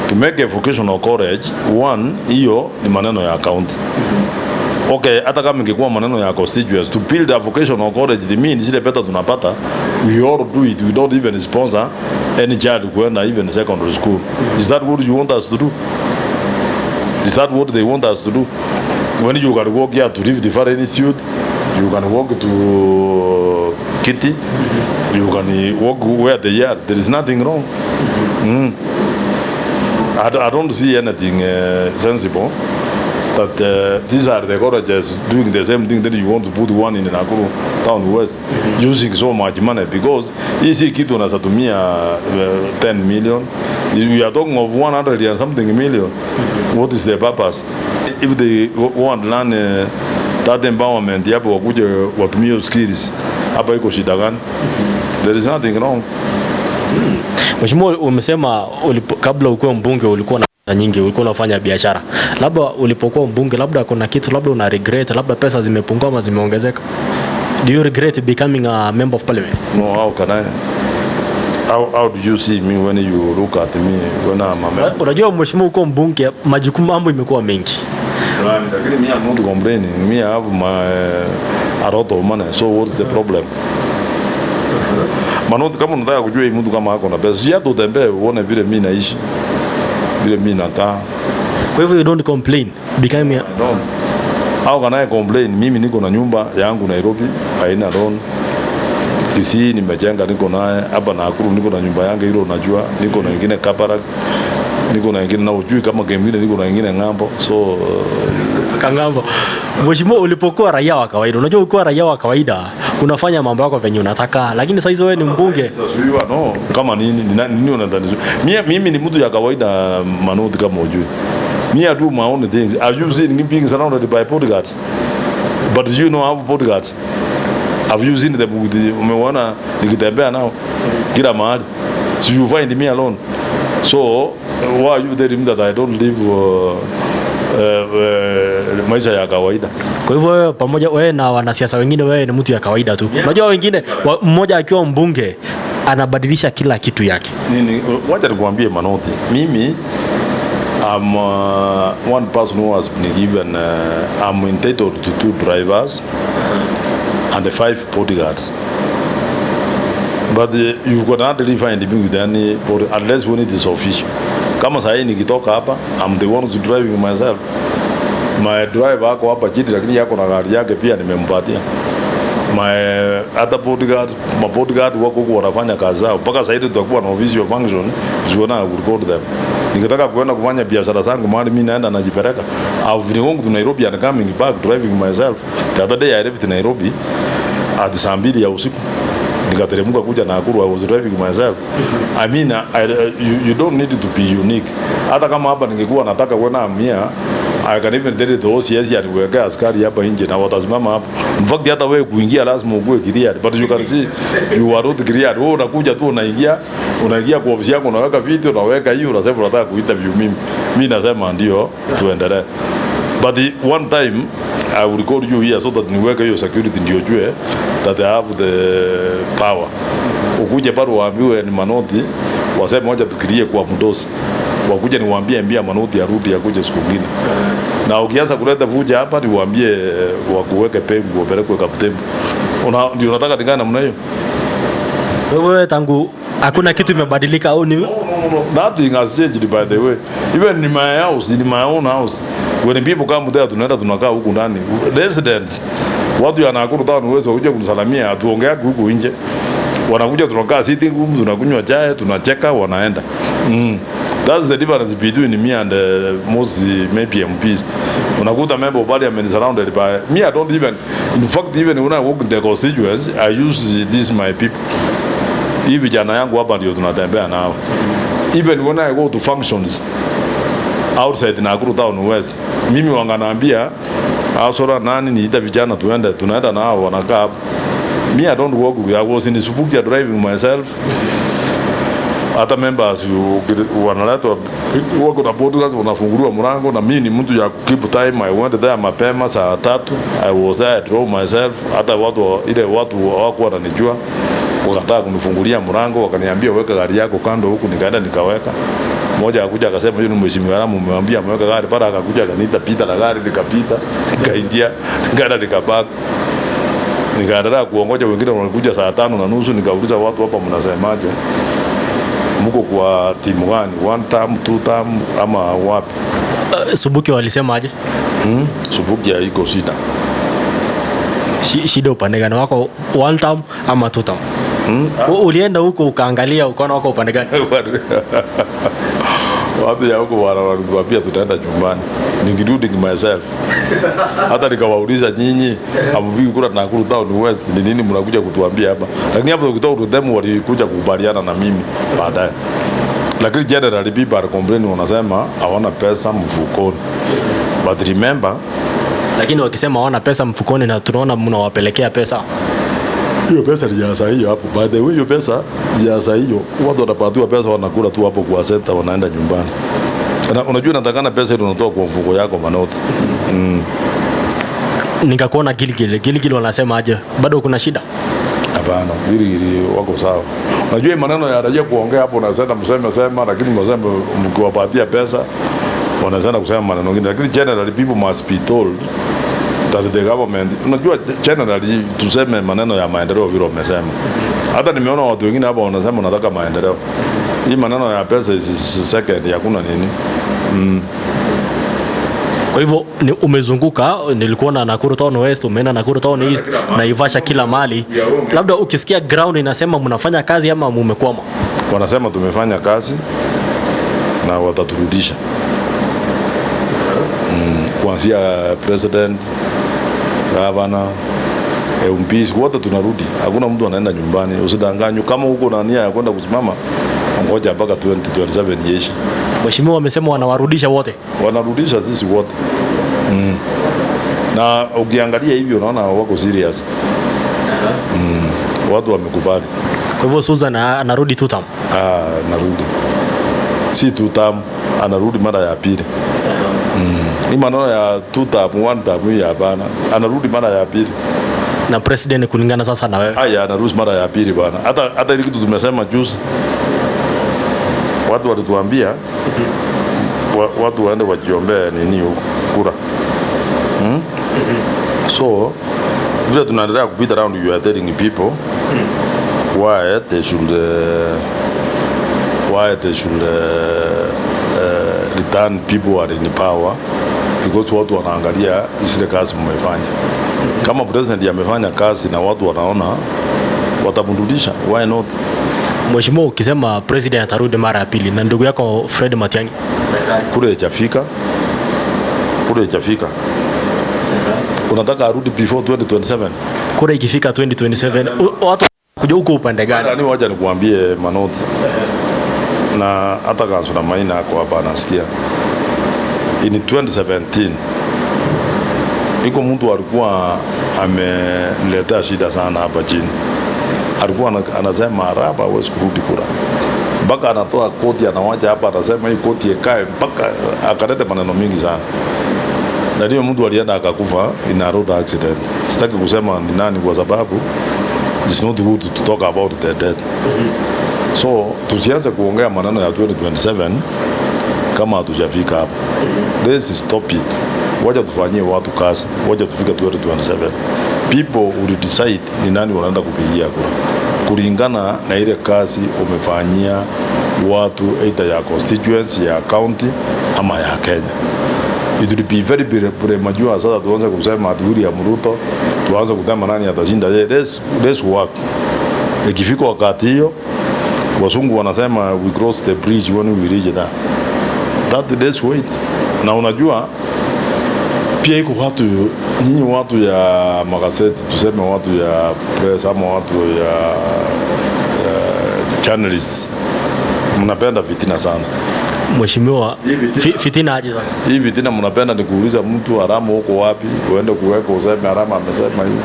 to make a vocational college, one, hiyo ni maneno ya county. Okay, hata kama ingekuwa maneno ya constituency to build a vocational college, it means zile pesa tunapata we all do it, we don't even sponsor any child kwenda even secondary school. Is that what you want us to do? Is that what they want us to do? When you can walk here to Rift Valley Institute, you can walk to Kiti, you can walk where they are. There is nothing wrong. I don't see anything sensible that these are the colleges doing the same thing that you want to put one in Nakuru Town West using so much money, because easy kitu unasatumia 10 million. We are talking of 100 and something million. What is the purpose? If they want to learn that empowerment, yapo wakuje watumie skills, hapa iko shida gani? There is nothing wrong. Mheshimiwa, umesema kabla ukuwa mbunge ulikuwa na nyingi, ulikuwa unafanya biashara. Labda ulipokuwa mbunge, labda kuna kitu labda una regret, labda pesa zimepungua ama zimeongezeka. Do you regret becoming a member of parliament? No, how can I? How do you see me when you look at me when I'm a member? Unajua mheshimiwa, uko mbunge, majukumu mambo imekuwa mengi. Lakini mimi I'm not complaining. Me I have a lot of money. So what's the problem? Manoti, kama unataka kujua hii mtu kama hako na pesa, si hata utembee uone vile mimi naishi, vile mimi nakaa. Kwa hivyo you don't complain becoming a... How can I complain? Mimi niko na nyumba yangu Nairobi, haina loan. Kisii nimejenga, niko naye hapa Nakuru, niko na nyumba yangu hilo unajua, niko na nyingine Kabarak, niko na nyingine na ujui kama kingine, niko na nyingine Ngambo. So Kangambo. Mheshimiwa, ulipokuwa raia wa kawaida, unajua ukiwa raia wa kawaida unafanya mambo yako venye unataka, lakini sasa hizo wewe ni mbunge. No, kama nini unadhani? Mimi ni mtu ya kawaida Manoti, kama ujui. Me I do my own things. Have you seen me being surrounded by bodyguards? But do you know I have bodyguards? Have you seen them? Umeona nikitembea nao kila mahali. So you find me alone. So why are you telling me that I don't live maisha ya kawaida? Kwa hivyo wewe pamoja wewe na wanasiasa wengine, wewe ni mtu ya kawaida tu. Unajua wengine mmoja akiwa mbunge anabadilisha kila kitu yake. Nini, wacha nikwambie Manoti. Mimi I'm one person who has been given I'm entitled to 2 drivers and 5 bodyguards. But you could not really find me with any body unless when it is official. Kama sasa nikitoka hapa, I'm the one who's driving myself. My driver ako hapa chini, lakini yako na gari yake pia nimempatia. My other bodyguards, my bodyguard wako huko wanafanya kazi zao. Mpaka sasa hivi tutakuwa na official function, usiona record them. Nikitaka kuenda kufanya biashara zangu mahali mimi naenda najipeleka. I've been going to Nairobi and coming back driving myself. The other day I left Nairobi at saa 2 ya usiku. Nikateremka kuja Nakuru, I was driving myself. I mean, you don't need to be unique. Hata kama hapa ningekuwa nataka kwenda Amia, I can even tell it to OCS ya niweka askari hapa nje na watasimama hapa. In fact hata wewe kuingia lazima uwe cleared, but you can see you are not cleared. Wewe unakuja tu unaingia kwa ofisi yako, unaweka vitu, unaweka hiyo, unasema unataka kuinterview mimi nasema ndio tuendelee. But one time I will call you here so that niweke hiyo security ndio jue that I have the power. Ukuje bado waambiwe ni Manoti, waseme moja tukilie kwa mdosi. Wakuje niwaambie mbia Manoti arudi akuje siku nyingine. Na ukianza kuleta vuja hapa niwaambie wakuweke pengo wapelekwe kapteni. Ndio unataka tingana namna hiyo? Wewe tangu hakuna kitu imebadilika au ni? No. Nothing has changed by the way. Even in my house, in my own house, when people come there tunaenda tunakaa huku ndani. Residents, watu ya Nakuru Town uwezo kuja kumsalamia, tuongea huku nje. Wanakuja tunakaa sitting room, tunakunywa chai, tunacheka, wanaenda. That's the difference between me and most maybe MPs. Unakuta member of parliament surrounded by me. I don't even, in fact, even when I work in the constituency, I use these my people. Hii vijana yangu hapa ndio tunatembea nao. Even when I go to functions outside Nakuru Town West, mimi wanganaambia asora nani niita vijana tunaenda nao wanakaa. Me I don't work with, I was in Subukia driving myself. Hata members wanaletwa wako na bodyguards wanafunguliwa mlango na mimi ni mtu ya keep time. I went there mapema saa 3. I was there, I drove myself. Hata watu hawako wananijua. Wakataka kunifungulia mlango, wakaniambia weka gari yako kando huku, nikaenda nikaweka. Mmoja akakuja akasema yule mheshimiwa Arama umemwambia ameweka gari para, akakuja akaniita pita na gari, nikapita, nikaingia, nikaenda nikabaki. Nikaendelea kuongoja wengine wanakuja saa 5:30, nikauliza watu hapa mnasemaje? Mko kwa timu gani? 1 term, 2 term ama wapi? Subuki walisemaje? Subuki iko shida. Shida upande gani wako, 1 term ama 2 term? Hmm? Ulienda huko ukaangalia ukaona wako upande gani? watu ya huko wanatuambia tutaenda nyumbani, including myself. Hata nikawauliza nyinyi amviki kura na Nakuru Town West ni nini mnakuja kutuambia hapa, lakini hapo kutoka them walikuja kukubaliana na mimi baadaye. Lakini generally people are complaining, wanasema hawana pesa mfukoni. But remember, lakini wakisema hawana pesa mfukoni na tunaona mnawapelekea pesa, hiyo pesa ni ya saa hiyo hapo. By the way, hiyo pesa ya saa hiyo watu wanapatiwa pesa, wanakula tu hapo kwa center, wanaenda nyumbani. Unajua natakana pesa ile unatoa kwa mfuko yako Manoti. Nikakuona Giligili wanasema aje, bado kuna shida? Hapana, Giligili wako sawa. Unajua maneno ya raia kuongea hapo, unasema msema, lakini msema mkiwapatia pesa wanasema kusema maneno mengine, lakini generally people must be told that the government, unajua generally tuseme maneno ya maendeleo vile wamesema. Hata nimeona watu wengine hapa wanasema wanataka maendeleo. Hii maneno ya pesa is second, hakuna nini. Kwa hivyo umezunguka, nilikuwa na Nakuru Town West, umeenda Nakuru Town East na Ivasha kila mali. Labda ukisikia ground inasema mnafanya kazi ama mumekwama? Wanasema tumefanya kazi na wataturudisha. Kuanzia president, governor, MPs wote tunarudi. Hakuna mtu anaenda nyumbani. Usidanganywe, kama huko na nia ya kwenda kusimama, ngoja mpaka 2027 yeisha. Mheshimiwa wamesema wanawarudisha wote. Wanarudisha sisi wote. Na ukiangalia hivi unaona wako serious. Watu wamekubali. Kwa hivyo Susan anarudi 2 term. Anarudi. Si 2 term, anarudi mara ya pili. Hii maneno ya 2 term, 1 term hii hapana. Anarudi mara ya pili. Na president kulingana sasa na wewe? Anarudi mara ya pili bwana. Hata ile kitu tumesema juzi. Watu walituambia watu waende wajiombee nini huko kura. So vile tunaendelea kupita around, you are telling people why they should return people who are in power, because watu wanaangalia zile kazi mmefanya. Kama president amefanya kazi na watu wanaona, watamrudisha, why not? Mheshimiwa, ukisema president atarudi mara ya pili na ndugu yako Fred Matiang'i kule hajafika, unataka arudi before 2027? Kule ikifika 2027 watu kuja huko upande gani? Yaani wacha nikuambie Manoti, na hata Kansula Maina kwa hapa anasikia, in 2017 iko mtu alikuwa ameletea shida sana hapa chini. Alikuwa anasema Arama hawezi kurudi kura, mpaka anatoa koti anawacha hapa, anasema hii koti ikae, mpaka akaleta maneno mingi sana. Na ndio mtu alienda akakufa in a road accident. Sitaki kusema ni nani kwa sababu it's not good to talk about the dead. So tusianze kuongea maneno ya 2027 kama hatujafika hapo. Let's stop it. Wacha tufanyie watu kazi, wacha tufike 2027. People will decide ni nani wanaenda kupigia kura kulingana na ile kazi umefanyia watu, either ya constituency, ya county ama ya Kenya. It will be very premature sasa tuanze kusema ati William Ruto, tuanze kusema nani atashinda. Let's work. Ikifika wakati hiyo, wasungu wanasema we cross the bridge when we reach there. Let's wait. Na unajua pia iko watu, nyinyi watu ya magazeti, tuseme watu ya press ama watu ya journalists, mnapenda fitina sana. Mheshimiwa, fitina aje sasa? Hii fitina mnapenda ni kuuliza mtu Arama uko wapi, uende kuweka useme Arama amesema hivi.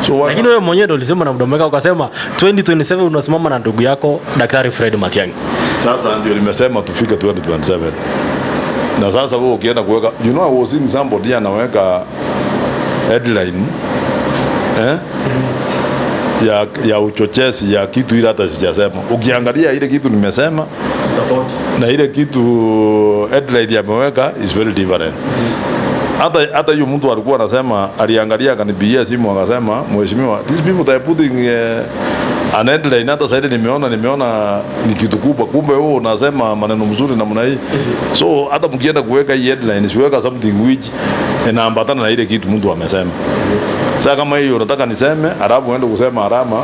So lakini wewe mwenyewe ndio ulisema na mdomo wako ukasema 2027 unasimama na ndugu yako Daktari Fred Matiang'i. Sasa ndio nimesema tufike 2027. Na sasa wewe ukienda kuweka, you know, I was seeing somebody anaweka headline ya uchochezi ya kitu ile hata sijasema. Ukiangalia ile kitu nimesema tofauti na ile kitu headline yameweka is very different. Hata hiyo mtu alikuwa anasema, aliangalia akanipigia simu akasema, mheshimiwa, these people they are putting an headline, hata sasa nimeona ni kitu kubwa, kumbe wewe unasema maneno mzuri namna hii. So hata mkienda kuweka hii headline, siweka something which inaambatana na ile kitu mtu amesema. Sasa kama hiyo nataka niseme, alafu uende kusema Arama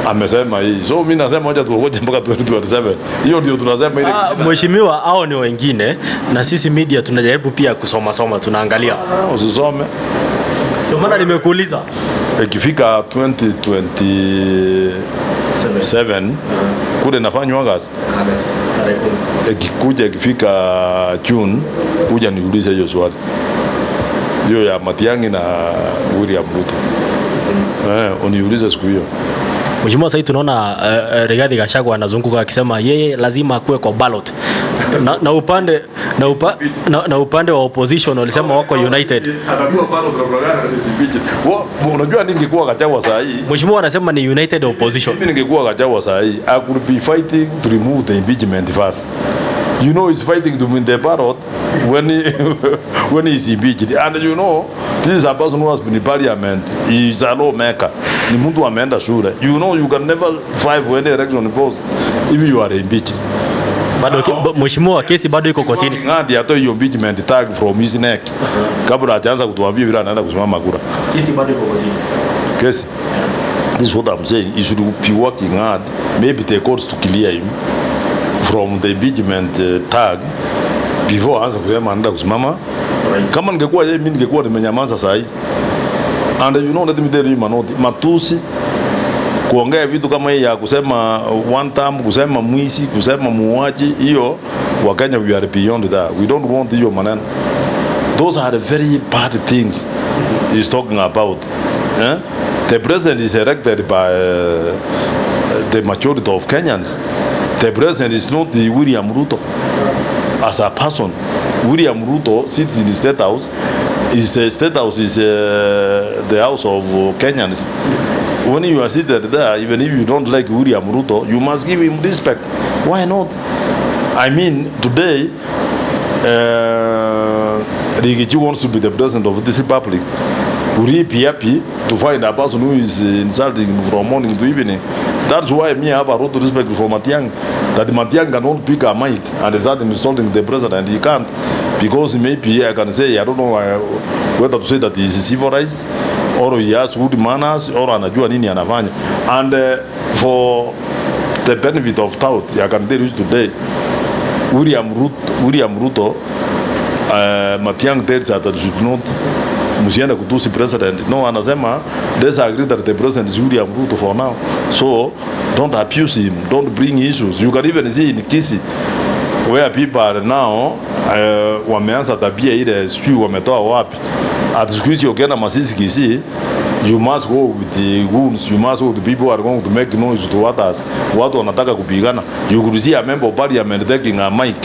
amesema hii. So mimi nasema acha tuogoje mpaka 2027. Hiyo ndio tunasema ile. Mheshimiwa, hao ni wengine na sisi media tunajaribu pia kusoma tunaangalia. Usisome. Ndio maana nimekuuliza. Ikifika 2027 kule nafanywa August. Ikikuja ikifika June kuja niulize hiyo swali. Hiyo ya Matiang'i na William Ruto. Uniulize siku hiyo. Mheshimiwa, sasa tunaona Rigathi Gachagua anazunguka akisema yeye lazima akuwe kwa ballot. Na upande wa opposition walisema wako united. Atakuwa ballot propaganda speech. Unajua ningekuwa Gachagua saa hii. Mheshimiwa anasema ni united opposition. Mimi ningekuwa Gachagua saa hii, I could be fighting to remove the impeachment first. You know he's fighting to win the ballot when he's impeached. And you know, this is a person who has been in parliament. He's a lawmaker. Ni mtu ameenda shule. You know you can never fight for any election post if you are impeached. Bado mheshimiwa, kesi bado iko kotini. Ngadi atoe hiyo impeachment tag from his neck. Kabla hajaanza kutuambia vile anaenda kusimama kura. Kesi bado iko kotini. Kesi. This is what I'm saying. He should be working hard. Maybe the courts to clear him from the impeachment tag before aanze kusema anaenda kusimama. Kama ningekuwa yeye, mimi ningekuwa nimenyamaza saa hii. And you know, let me tell you, Manoti, matusi kuongea vitu kama hii ya kusema one time, kusema mwisi, kusema muuaji, hiyo Wakenya we are beyond that. We don't want hiyo maneno. Those are very bad things he's talking about. The president is elected by the majority of Kenyans. The president is not the William Ruto as a person. William Ruto sits in the State House. His State House is the house of Kenyans. When you are seated there, even if you don't like William Ruto, you must give him respect. Why not? I mean, today, Rigathi wants to be the president of this republic. Would he be happy to find a person who is insulting him from morning to evening? That's why me I have a lot of respect for Matiang'i. That Matiang'i cannot pick a mic and start insulting the president. He can't, because maybe I can say, I don't know whether to say that he is civilized or he has good manners or anajua nini anafanya. And for the benefit of doubt, I can tell you today, William Ruto, Matiang'i tells that they should not msiende kutusi president. No, anasema let's agree that the president is William Ruto for now. So don't abuse him, don't bring issues. You can even see in Kisii where people are now wameanza tabia ile sijui wametoa wapi. At Kisii ukienda Masisi Kisii, you must go with the goons, you must go with the people who are going to make noise to others. Watu wanataka kupigana. You could see a member of parliament taking a mic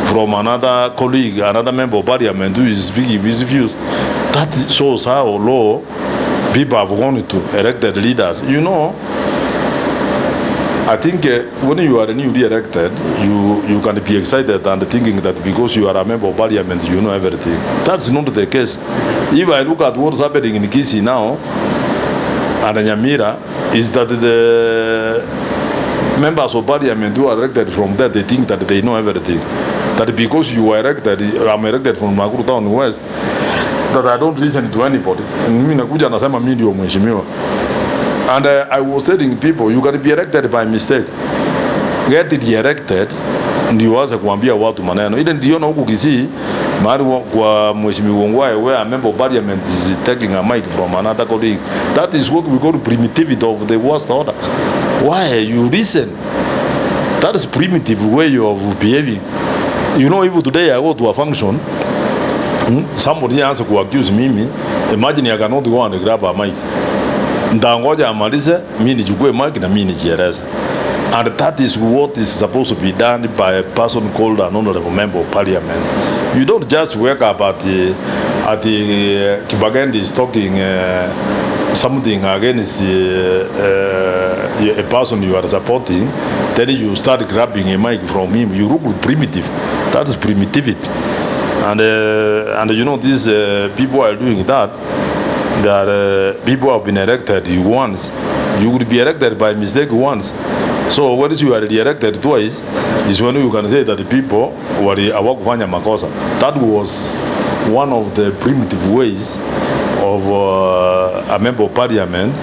from another colleague, another member of parliament who is speaking his views. That shows how low people have gone to elected leaders. You know, I think when you are newly elected, you can be excited and thinking that because you are a member of parliament, you know everything. That's not the case. If I look at what's happening in Kisii now and Nyamira, is that the members of parliament who are elected from there, they think that they know everything. That because you are elected, I'm elected from Nakuru Town West, that I don't listen to anybody. Mimi nakuja nasema mimi ndio mheshimiwa. And I was telling people, you can be elected by mistake. Get elected, ndio waanze kuambia watu maneno. Ile ndio na huku Kisii, mahali kwa mheshimiwa Ngwae, where a member of parliament is taking a mic from another colleague. That is what we call primitivity of the worst order. Why? You listen. That is primitive way of behaving. You know, if today I go to a function, somebody has to accuse me, imagine I cannot go and grab a mic. Ndangoja amalize, mimi nichukue mic na mimi nijieleze. And that is what is supposed to be done by a person called an honorable member of parliament. You don't just wake up at the Kibagandi is talking something against a person you are supporting, then you start grabbing a mic from him. You look primitive. That is primitivity. And you know, these people are doing that. That people have been elected once. You would be elected by mistake once. So once you are elected twice, is when you can say that the people were hawakufanya makosa. That was one of the primitive ways of a member of parliament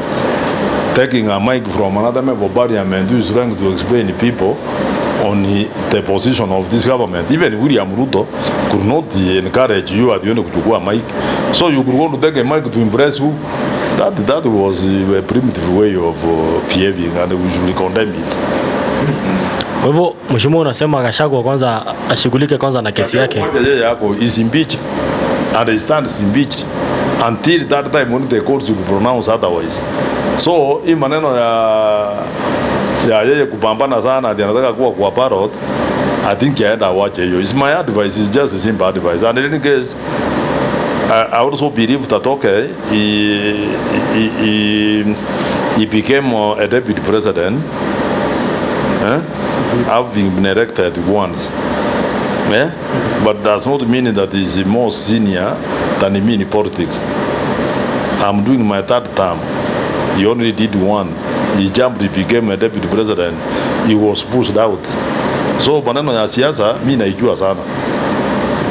taking a mic from another member of parliament who is trying to explain to people on the position of this government. Even William Ruto could not encourage you at the end of kuchukua mic. So you could want to take a mic to impress who? That was a primitive way of behaving, and we should condemn it. Kwa hivyo mheshimiwa unasema Gachagua kwanza ashughulike kwanza na kesi yake. Yeye yako is impeached and he stands impeached until that time when the court will pronounce otherwise. So hii maneno ya yeye kupambana sana ati anataka kuwa kwa parrot, I think yaenda wache hiyo. It's my advice, is just a simple advice. And in any case, I also believe that okay, he became a deputy president, having been elected once. But does not mean that he's more senior than me in politics. I'm doing my third term. He only did one. He jumped, he became a deputy president. He was pushed out. So maneno ya siasa mimi naijua sana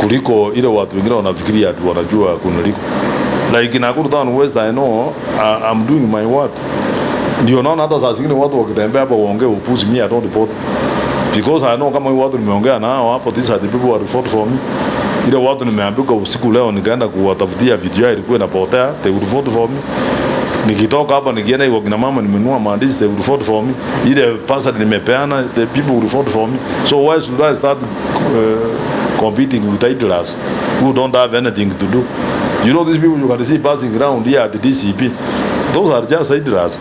kuliko ile watu wengine wanafikiria ati wanajua kunaliko. Like in Nakuru Town West, I know I'm doing my work. Ndio naona hata saa zingine watu wakitembea hapa waongee upuzi, mimi I don't report. Because I know kama watu nimeongea nao hapo, these are the people who report for me. Ile watu nimeambiwa usiku leo nikaenda kuwatafutia video yao ilikuwa inapotea, they would vote for me. Nikitoka hapa nikienda hiyo kina mama nimenunua maandishi, they would vote for me. Ile pasa nimepeana, the people would vote for me. So why should I start competing with idlers who don't have anything to do? You know these people you can see passing around here at the DCP, those are just idlers.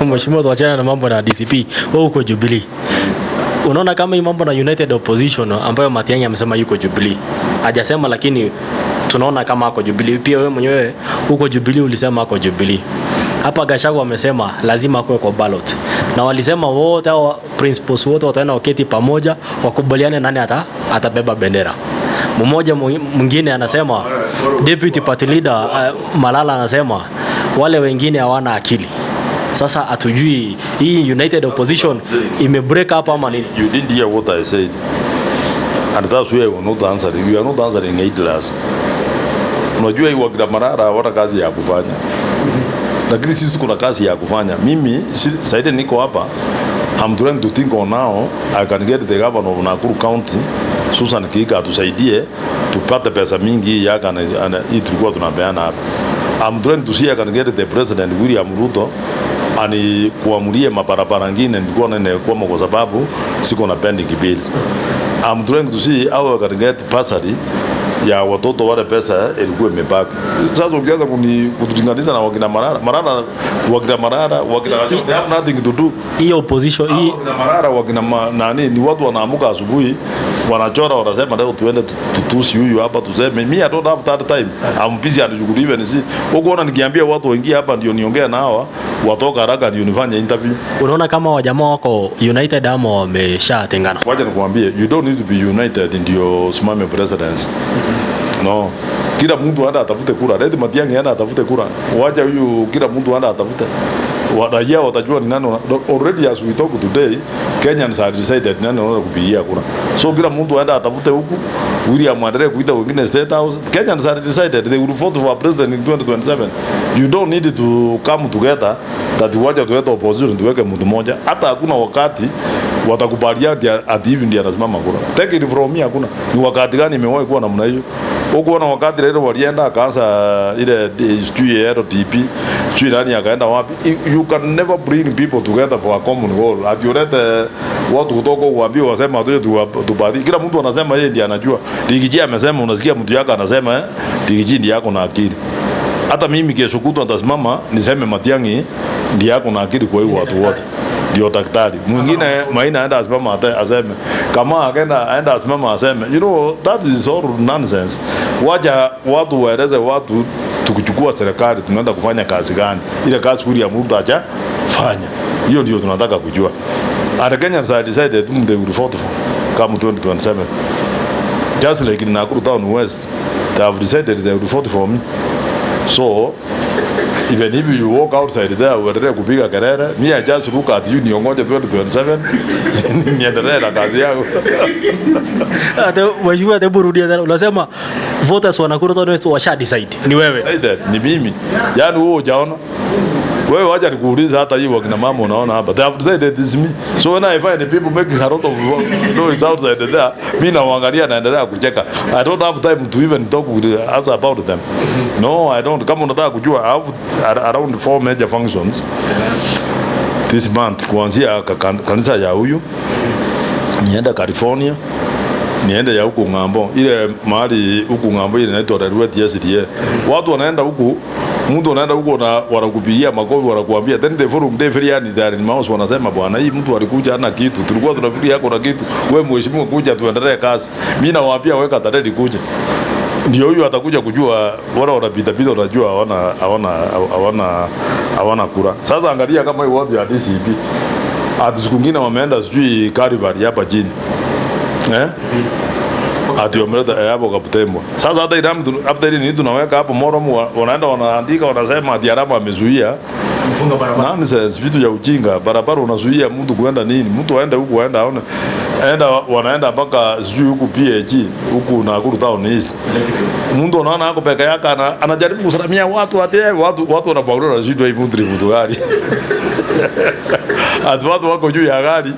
Mheshimiwa, tuachane na mambo na DCP. Wewe uko Jubilee. Unaona kama hii mambo na United Opposition ambayo Matiang'i amesema yuko Jubilee. Hajasema lakini tunaona kama ako Jubilee. Pia wewe mwenyewe uko Jubilee, ulisema ako Jubilee. Hapa Gachagua amesema lazima akue kwa ballot. Na walisema wote hao principals wote wataenda waketi pamoja wakubaliane nani atabeba bendera. Mmoja mwingine anasema deputy party leader Malala anasema wale wengine hawana akili. Sasa hatujui hii United Opposition ime break up ama nini? You didn't hear what I said. And that's why we are not answering. We are not answering idlers. Unajua hii wakina Marara wana kazi ya kufanya. Lakini sisi kuna kazi ya kufanya. Mimi saidi niko hapa, I'm trying to think on now I can get the governor of Nakuru County Susan Kika tusaidie tupate pesa mingi yaka na hii tulikuwa tunapeana hapa. I'm trying to see I can get the president William Ruto ani kuamulie mabarabara ngine nilikuwa ninakwama kwa sababu siko na pending bills. I'm trying to see how I can get bursary ya watoto wale pesa ilikuwa imebaki. Sasa ukianza kutulinganisha na wakina Marara wakina Gachagua, they have nothing to do. Hii opposition hii wakina Marara wakina nani ni watu wanaamuka asubuhi wanachora wanasema leo tuende tutusi huyu hapa tuseme me I don't have that time. I'm busy at shughuli ni si. Ukoona nikiambia watu wengine hapa ndio niongea na hawa watoka haraka ndio nifanye interview. Unaona kama wajamaa wako united ama wameshatengana? Wacha nikwambie, you don't need to be united ndio simame presidency. No. Kila mtu anda atafute kura. Let Matiang'i anda atafute kura. Wacha huyu kila mtu anda atafute. Raia watajua ni nani. Already as we talk today, Kenyans have decided nani wanaenda kupigia kura. So kila mtu anda atafute huku. William Adere kuita wengine State House. Kenyans have decided they will vote for president in 2027. You don't need to come together that wacha tuwete opposition tuweke mtu mmoja. Hata hakuna wakati watakubaliana ati hivi ndiye anasimama kura. Take it from me, hakuna. Ni wakati gani imewahi kuwa namna hiyo? Huko na wakati leo walienda akaanza ile sijui RTP, sijui nani akaenda wapi. You can never bring people together for a common goal. Atiolete watu kutoka uambie wasema tubadili. Kila mtu anasema yeye ndiye anajua. Digiji amesema, unasikia mtu yake anasema Digiji ndiye yako na akili. Hata mimi kesho kutwa nitasimama niseme Matiang'i ndiye yako na akili kwa hiyo watu wote. Ndio daktari. Mwingine Maina aenda asimama aseme. Kama aenda asimama aseme. You know, that is all nonsense. Wacha watu waeleze watu tukichukua serikali tunaenda kufanya kazi gani. Ile kazi William Ruto acha fanya. Hiyo ndio tunataka kujua. And Kenyans have decided they will vote for come 2027. Just like in Nakuru Town West, they have decided they will vote for me. So Even if you walk outside there uendelee kupiga kelele, me I just look at you niongoje 2027 niendelee na kazi yangu. Hata wajua hata burudia tena unasema voters wa Nakuru North washa decide ni wewe. Ni mimi. Yaani wewe hujaona. Wewe wacha nikuulize hata hiyo wakina mama unaona hapa. They have decided this is me. So when I find the people making a lot of noise outside there, mimi naangalia naendelea kucheka. I don't have time to even talk with us about them. No, I don't. Kama unataka kujua, I have around 4 major functions this month, kuanzia kanisa ya huyu, nienda California, niende ya huku ng'ambo, ile mahali huku ng'ambo ile inaitwa Railway SDA. Watu wanaenda huku, mtu anaenda huko na wanakupigia makofi, wanakuambia then the following day very early there in mouse wanasema bwana, hii mtu alikuja hana kitu, tulikuwa tunafikiri yako na kitu, wewe mheshimiwa kuja tuendelee kazi. Mimi nawaambia weka tarehe kuja, ndio huyu atakuja kujua. Wala wanapita pita, unajua hawana kura. Sasa angalia kama hiyo watu ya DCP hata siku nyingine wameenda sijui Calvary hapa chini ati wameleta hapo Kaptembwa. Sasa hata ile mtu hapa ile ni tunaweka hapo Moromo, wanaenda wanaandika wanasema ati Arama amezuia mfunga barabara. Nonsense, vitu ya ujinga. Barabara unazuia mtu kuenda nini? Mtu aende huko aenda aone. Wanaenda mpaka sijui huku PAG huku Nakuru Town East. Mtu anaona hapo peke yake anajaribu kusalimia watu ati watu wanapaura na shida hii mtu gari. Watu wako juu ya gari.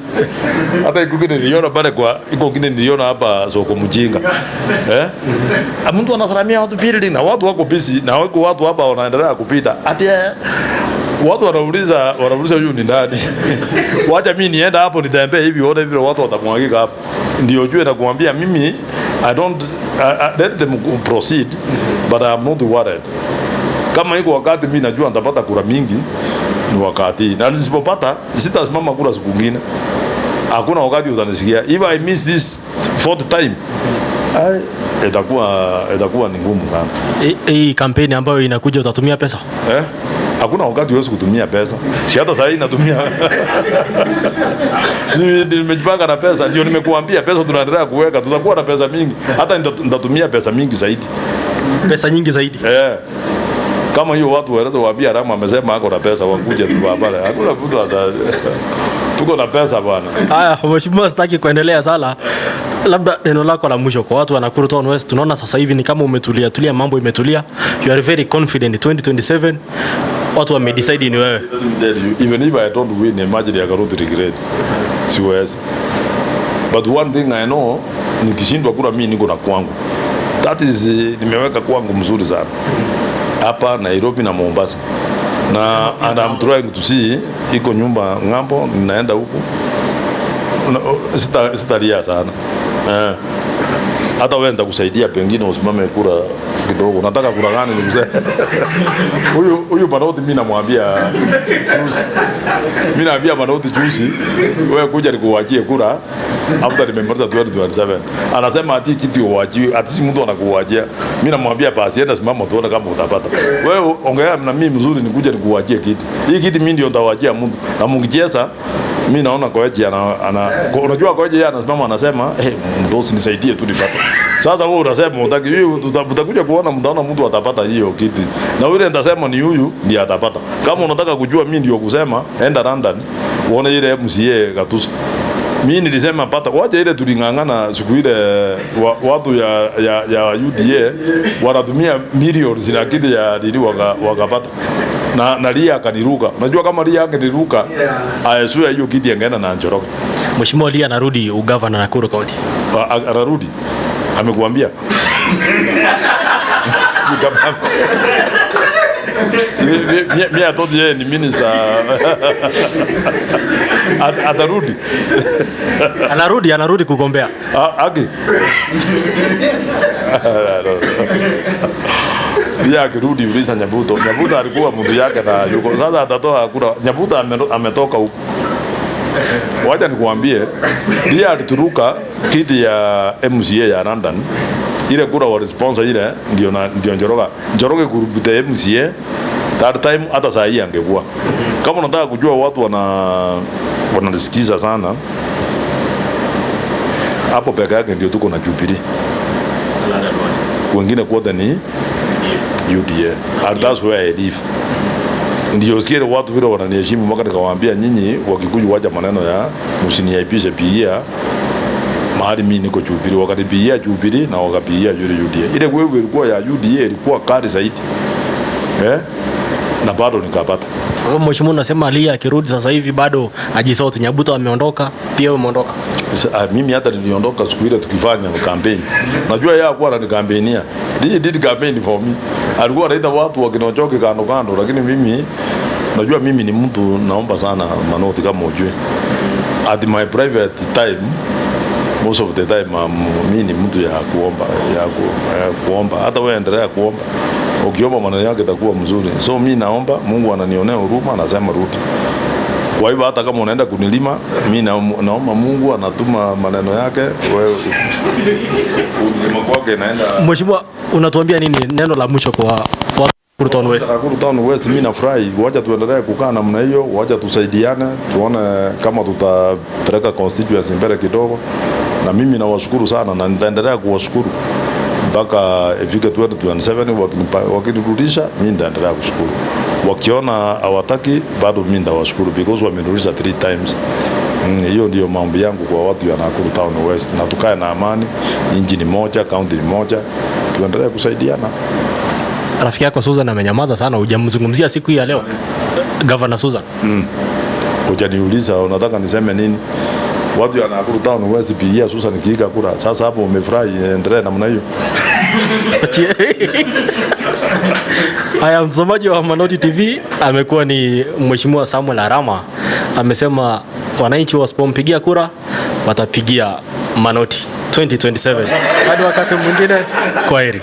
Hata ikukine niliona pale kwa ikukine niliona hapa soko mjinga. Mtu anasalimia watu building na watu wako busy na watu hapa wanaendelea kupita. Ati watu wanauliza huyu ni nani? Wacha mimi nienda hapo nitembee hivi uone vile watu watamwagika hapo. Ndio jue na kuambia mimi I don't let them proceed but I'm not worried. Kama iko wakati mimi najua nitapata kura mingi ni wakati. Na nisipopata sitasimama kura siku nyingine. Hakuna wakati utanisikia. If I miss this fourth time, itakuwa ni ngumu sana. Hii kampeni ambayo inakuja utatumia pesa? Hakuna wakati huwezi kutumia pesa. Si hata sasa natumia. Nimejipanga na pesa, ndio nimekuambia pesa tunaendelea kuweka, tutakuwa na pesa mingi. Hata nitatumia pesa mingi zaidi. Pesa nyingi zaidi. Kama hiyo watu waeleza waambia Arama amesema ako na pesa wakuja tu pale. Hakuna mtu tuko na pesa bwana. Haya, mheshimiwa, sitaki kuendelea sana. Labda neno lako la mwisho kwa watu wa Nakuru Town West. Tunaona sasa hivi ni kama umetulia, mambo imetulia. You are very confident 2027. Watu wamedecide ni wewe. Even if I don't win, imagine I cannot regret. Siwezi. But one thing I know, nikishindwa kura mimi niko na kwangu. That is nimeweka kwangu mzuri sana. Hapa Nairobi na Mombasa. Na and I'm trying to see iko nyumba ng'ambo, ninaenda huko. Sitalia sana. Hata wewe nitakusaidia pengine usimame kura kidogo. Nataka kura gani nikusema? Huyu Manoti mimi namwambia juzi. Mimi naambia Manoti juzi, wewe kuja nikuachie kura after nimemaliza 2027. Anasema ati kitu uachie, ati si mtu anakuachia. Mimi namwambia basi enda simama tuone kama utapata. Wewe ongea na mimi mzuri nikuja nikuachie kiti. Hii kiti mimi ndio nitawaachia mtu. Na mngicheza mimi naona Koeji unajua Koeji yeye anasimama anasema mdosi nisaidie tu nipate. Sasa wewe unasema unataka utakuja kuona mtaona mtu atapata hiyo kiti. Na yule nitasema ni huyu ndiye atapata. Kama unataka kujua mimi ndio kusema enda London uone ile MCA Gatuso. Mimi nilisema pata wacha ile tulingangana siku ile watu ya UDA wanatumia millions na kiti ya dili wakapata. Na Lia akaniruka. Unajua kama Lia angeniruka, aiswe hiyo kiti angeenda na Njoroge. Mheshimiwa Lia anarudi ugavana na Nakuru County. Anarudi. Amekuambia. Mimi atoto yeye ni minister. Atarudi. Anarudi kugombea. Agi. Pia akirudi uliza Nyabuto. Nyabuto alikuwa mtu yake na yuko. Sasa atatoa kura. Nyabuto ametoka huko. Wacha nikuambie, dia alituruka kiti ya MCA ya London. Ile kura wa sponsor ile ndio Njoroge kurubute MCA. That time hata saa hii angekuwa. Kama unataka kujua watu wananisikiza sana. Hapo peke yake ndio tuko na Jubilee. Wengine kwote ni UDA. And that's where I live. Ndio sikia watu vile wananiheshimu, mpaka nikawaambia nyinyi Wakikuyu wacha maneno ya msiniaipishe pia mahali mimi niko Jubilee. Wakanipigia Jubilee na wakapigia UDA. Ile wewe ilikuwa ya UDA ilikuwa kali zaidi. Na bado nikapata. Mheshimiwa unasema Lia akirudi sasa hivi bado ajisoti. Nyabuto ameondoka, pia wewe umeondoka. Mimi hata niliondoka siku ile tukifanya campaign. Najua yeye alikuwa ananikampenia. Did campaign for me. Alikuwa anaita watu wakinochoke kando kando, lakini mimi najua mimi ni mtu naomba sana Manoti kama ujue. At my private time, most of the time mimi ni mtu ya kuomba. Hata wewe endelea kuomba. Ukiomba maneno yake itakuwa mzuri. So mimi naomba Mungu ananionea huruma, anasema rudi. Kwa hivyo hata kama unaenda kunilima, mimi naomba Mungu anatuma maneno yake wewe unilima kwake naenda. Mheshimiwa, unatuambia nini neno la mwisho kwa Nakuru Town West? Nakuru Town West mimi nafurahi. Wacha tuendelee kukaa namna hiyo, wacha tusaidiane, tuone kama tutapeleka constituency mbele kidogo. Na mimi nawashukuru sana na nitaendelea kuwashukuru mpaka ifike 2027. Wakinirudisha mimi nitaendelea kushukuru. Wakiona hawataki bado mimi nitawashukuru because wamenirudisha 3 times. Hiyo ndio mambo yangu kwa watu ya Nakuru Town West, na tukae na amani. Nchi ni moja, county ni moja, tuendelee kusaidiana. Rafiki yako Susan amenyamaza sana, hujamzungumzia siku hii ya leo. Governor Susan. Hujaniuliza unataka niseme nini? Watu ya Nakuru Town West pia Susan kiiga kura. Sasa hapo umefurahi, endelee namna hiyo. Haya, msomaji wa Manoti TV amekuwa ni Mheshimiwa Samuel Arama. Amesema wananchi wasipompigia kura watapigia Manoti 2027. Hadi wakati mwingine, kwaheri.